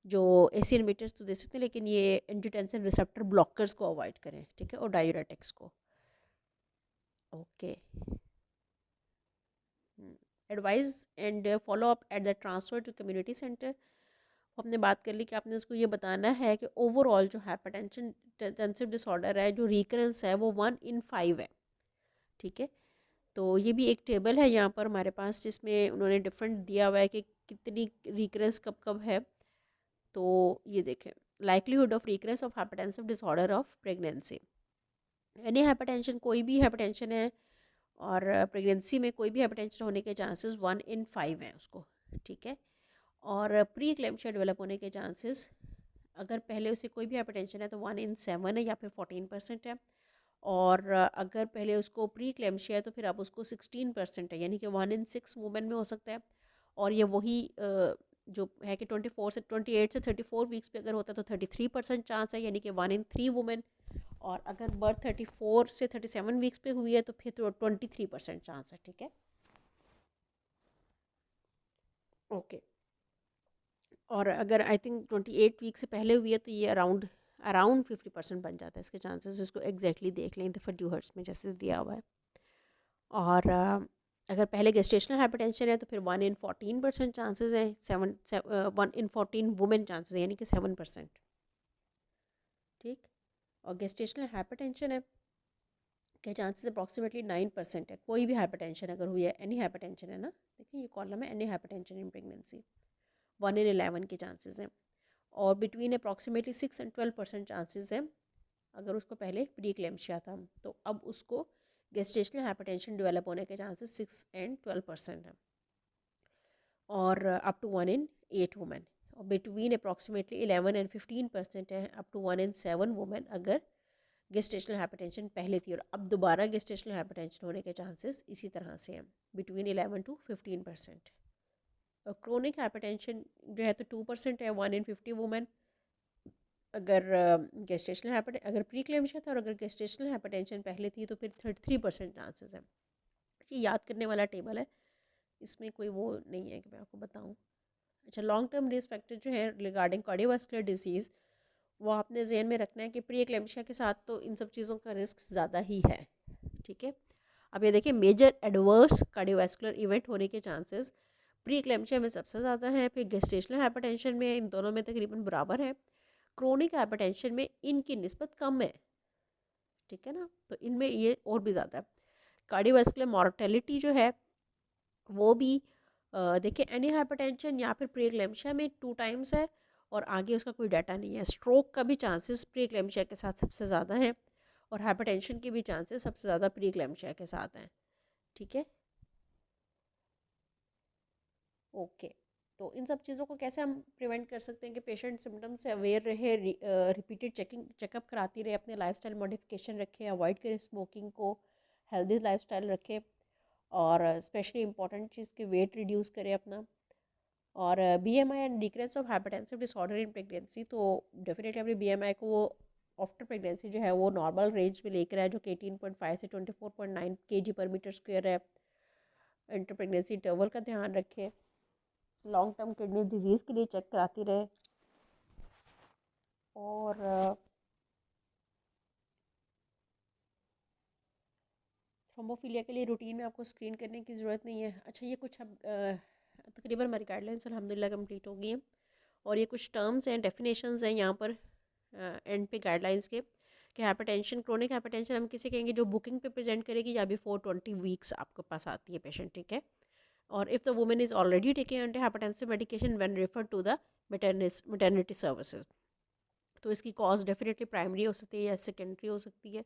जो एसी इनहिबिटर्स तो दे सकते हैं, लेकिन ये एंजियोटेंसिन रिसेप्टर ब्लॉकर्स को अवॉइड करें। ठीक है, और डायूरेटिक्स को। Okay, advice and follow up at the transfer to community centre. हमने बात कर ली कि आपने उसको ये बताना है कि ओवरऑल जो हाइपरटेंशन टेंसिव डिसऑर्डर है, जो रिकरेंस है वो 1 in 5 है। ठीक है, तो ये भी एक टेबल है यहाँ पर हमारे पास, जिसमें उन्होंने डिफरेंट दिया हुआ है कि कितनी रिकरेंस कब कब है। तो ये देखें, likelihood of recurrence of hypertensive disorder of pregnancy. Any hypertension, कोई भी हाइपरटेंशन है, और प्रेगनेंसी में कोई भी हाइपरटेंशन होने के चांसेस 1 in 5 हैं उसको। ठीक है, और प्री एक्लेम्पशिया डेवलप होने के चांसेस, अगर पहले उसे कोई भी हाइपरटेंशन है तो 1 in 7 है, या फिर 14% है। और अगर पहले उसको प्री क्लेम्शिया है तो फिर अब उसको 16% है, यानी कि 1 in 6 वुमेन में हो सकता है। और ये वही जो है कि 28 से 34 वीक्स पे अगर होता है तो 33% चांस है, यानी कि 1 in 3 वुमेन। और अगर बर्थ 34 से 37 वीक्स पे हुई है तो फिर तो 23% चांस है। ठीक है, ओके। और अगर आई थिंक 28 वीक से पहले हुई है तो ये अराउंड अराउंड 50% बन जाता है इसके चांसेस। इसको एग्जैक्टली देख लें दफ़ा ड्यूहर्ट्स में जैसे दिया हुआ है। और अगर पहले गेस्टेशनल हाइपरटेंशन है तो फिर 1 in 14% चांसेस है, 1 in 14 वुमेन चांसेस है, यानी कि 7%। ठीक, और गेस्टेशनल हाइपरटेंशन है के चांसेस अप्रॉक्सीमेटली 9% है। कोई भी हाइपरटेंशन अगर हुई है, एनी हाइपरटेंशन है ना, देखिए ये कॉलम है, any hypertension in pregnancy, 1 in 11 के चांसेस हैं। और बिटवीन अप्रॉक्सीमेटली 6 and 12% चांसेस है अगर उसको पहले प्री क्लेम्शिया था, तो अब उसको गेस्टेशनल हाइपरटेंशन डेवलप होने के चांसेस 6 and 12% है। और अप टू 1 in 8 वुमेन, और बिटवीन अप्रॉक्सीमेटली 11 and 15% है अप टू 1 in 7 वुमेन अगर गेस्टेशनल हाइपरटेंशन पहले थी। और अब दोबारा गेस्टेशनल हाइपरटेंशन होने के चांसेस इसी तरह से हैं, बिटवीन 11 to 15%। और क्रोनिक हाइपरटेंशन जो है तो 2% है, 1 in 50 वुमेन अगर गेस्टेशनल अगर प्री क्लेम्शिया था, और अगर गेस्टेशनल हाइपरटेंशन पहले थी तो फिर 33% चांसेस है। ये याद करने वाला टेबल है, इसमें कोई वो नहीं है कि मैं आपको बताऊं। अच्छा, लॉन्ग टर्म रिस्क फैक्टर जो है रिगार्डिंग कार्डियोवास्कुलर डिजीज़, वो आपने जहन में रखना है कि प्री एक्लेम्शिया के साथ तो इन सब चीज़ों का रिस्क ज़्यादा ही है। ठीक है, अब ये देखिए, मेजर एडवर्स कार्डियोवास्कुलर इवेंट होने के चांसेस प्री एक्लेम्शिया में सबसे ज़्यादा है, फिर गेस्टेशनल हाइपरटेंशन में इन दोनों में तकरीबन बराबर है, क्रोनिक हाइपरटेंशन में इनकी निस्बत कम है। ठीक है ना, तो इनमें ये और भी ज़्यादा है। कार्डियोवास्कुलर मॉर्टेलिटी जो है वो भी देखिए, एनी हाइपरटेंशन या फिर प्री एक्लेम्शिया में 2 times है, और आगे उसका कोई डाटा नहीं है। स्ट्रोक का भी चांसेस प्री एक्लेम्शिया के साथ सबसे ज़्यादा है, और हाइपरटेंशन के भी चांसेस सबसे ज़्यादा प्री एक्लेम्शिया के साथ हैं। ठीक है, ओके। तो इन सब चीज़ों को कैसे हम प्रिवेंट कर सकते हैं कि पेशेंट सिम्टम्स से अवेयर रहे, रिपीटेड चेकअप कराती रहे, अपने लाइफस्टाइल मॉडिफिकेशन रखे, अवॉइड करे स्मोकिंग को, हेल्दी लाइफस्टाइल रखे, और स्पेशली इंपॉर्टेंट चीज़ की वेट रिड्यूस करे अपना। और BMI and decrease of hypertensive disorder in pregnancy, तो डेफिनेटली अपनी BMI को वो आफ्टर प्रेगनेंसी जो है वो नॉर्मल रेंज में लेकर आए, जो कि 18.5 से 24.9 kg/m² है। इंटर प्रेगनेंसी इंटरवल का ध्यान रखें, लॉन्ग टर्म किडनी डिजीज़ के लिए चेक कराती रहे, और थ्रोम्बोफिलिया के लिए रूटीन में आपको स्क्रीन करने की ज़रूरत नहीं है। अच्छा, ये कुछ अब तकरीबन हमारी गाइडलाइंस अल्हम्दुलिल्लाह कंप्लीट हो गई हैं, और ये कुछ टर्म्स हैं, डेफिनेशंस हैं यहाँ पर एंड पे गाइडलाइंस के, कि हाइपरटेंशन, क्रोनिक हाइपरटेंशन हम किसे कहेंगे जो बुकिंग पे प्रेजेंट करेगी या बिफोर 20 वीक्स आपके पास आती है पेशेंट, ठीक है। और if the women is already taking anti hypertensive medication when refer to the maternity services, तो इसकी कॉज डेफिनेटली प्राइमरी हो सकती है या सेकेंडरी हो सकती है।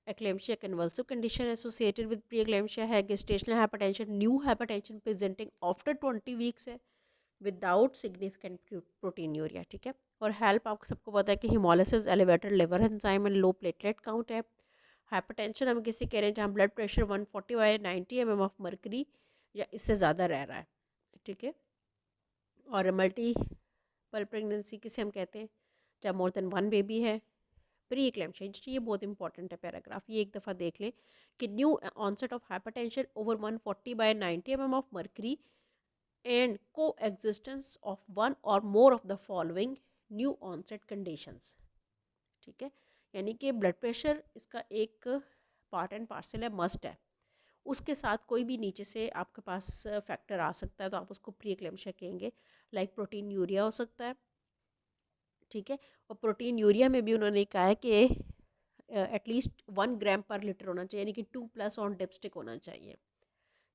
Eclampsia convulsive condition associated with preeclampsia है, gestational hypertension, new hypertension presenting after 20 weeks है विदाउट सिग्निफिकेंट प्रोटीनूरिया, ठीक है। और हेल्प आपको सबको पता है कि haemolysis, elevated liver enzyme and low platelet count है। हाइपरटेंशन हम किसी कह रहे हैं जहाँ blood pressure 140/90 mm of mercury या इससे ज़्यादा रह रहा है, ठीक है। और मल्टीपल प्रेगनेंसी किसे हम कहते हैं जहाँ मोर देन वन बेबी है। प्री एक्लेम्शिया, ये बहुत इंपॉर्टेंट है पैराग्राफ, ये एक दफ़ा देख लें कि new onset of hypertension over 140/90 mm of mercury and coexistence of one or more of the following new onset conditions, ठीक है। यानी कि ब्लड प्रेशर इसका एक पार्ट एंड पार्सल है, मस्ट है, उसके साथ कोई भी नीचे से आपके पास फैक्टर आ सकता है तो आप उसको प्री एक्लेम्शिया कहेंगे। लाइक प्रोटीन यूरिया हो सकता है, ठीक है। और प्रोटीन यूरिया में भी उन्होंने कहा है कि एटलीस्ट 1 g/L होना चाहिए, यानी कि 2+ ऑन डिपस्टिक होना चाहिए,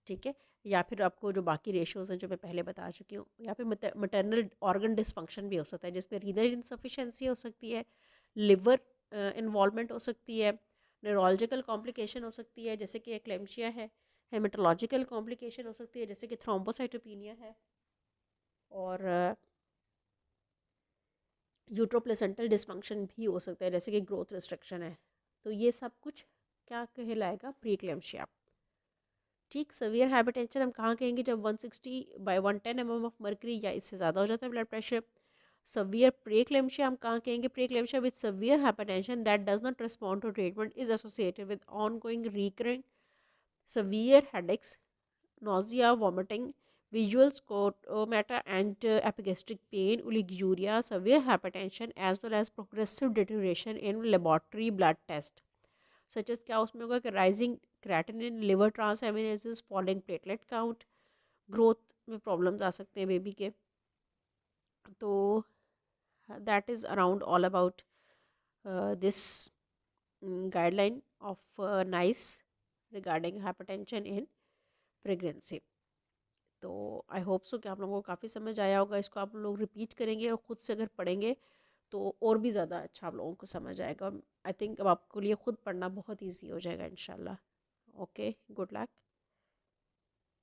ठीक है। या फिर आपको जो बाकी रेशोज़ हैं जो मैं पहले बता चुकी हूँ, या फिर मटर्नल ऑर्गन डिसफंक्शन भी हो सकता है जिसमें रीनल इनसफिशेंसी हो सकती है, लिवर इन्वॉल्वमेंट हो सकती है, न्यूरोलॉजिकल कॉम्प्लिकेशन हो सकती है जैसे कि एक्लेम्शिया है, हेमेटोलॉजिकल कॉम्प्लिकेशन हो सकती है जैसे कि थ्रोम्बोसाइटोपिनिया है, और यूट्रोप्लेसेंटल डिसफंक्शन भी हो सकता है जैसे कि ग्रोथ रिस्ट्रिक्शन है। तो ये सब कुछ क्या कहलाएगा, प्री एक्लेम्शिया, ठीक। सवियर हाइपरटेंशन हम कहाँ कहेंगे जब 160/110 mm ऑफ मर्करी या इससे ज़्यादा हो जाता है ब्लड प्रेशर। सवियर प्रीक्लेम्शिया हम कहाँ कहेंगे, preeclampsia with severe hypertension that does not respond to treatment is associated with ongoing recurring severe headaches, nausea, vomiting, visual scotomata and epigastric pain, oliguria, severe hypertension as well as progressive deterioration in laboratory blood test such as क्या उसमें होगा कि rising creatinine, liver transaminases, falling platelet count, growth में problems आ सकते हैं baby के। तो that is around all about this guideline of NICE regarding hypertension in pregnancy। तो आई होप सो कि आप लोगों को काफ़ी समझ आया होगा। इसको आप लोग रिपीट करेंगे और ख़ुद से अगर पढ़ेंगे तो और भी ज़्यादा अच्छा आप लोगों को समझ आएगा। आई थिंक अब आपके लिए ख़ुद पढ़ना बहुत ईजी हो जाएगा इंशाल्लाह। Okay, good luck.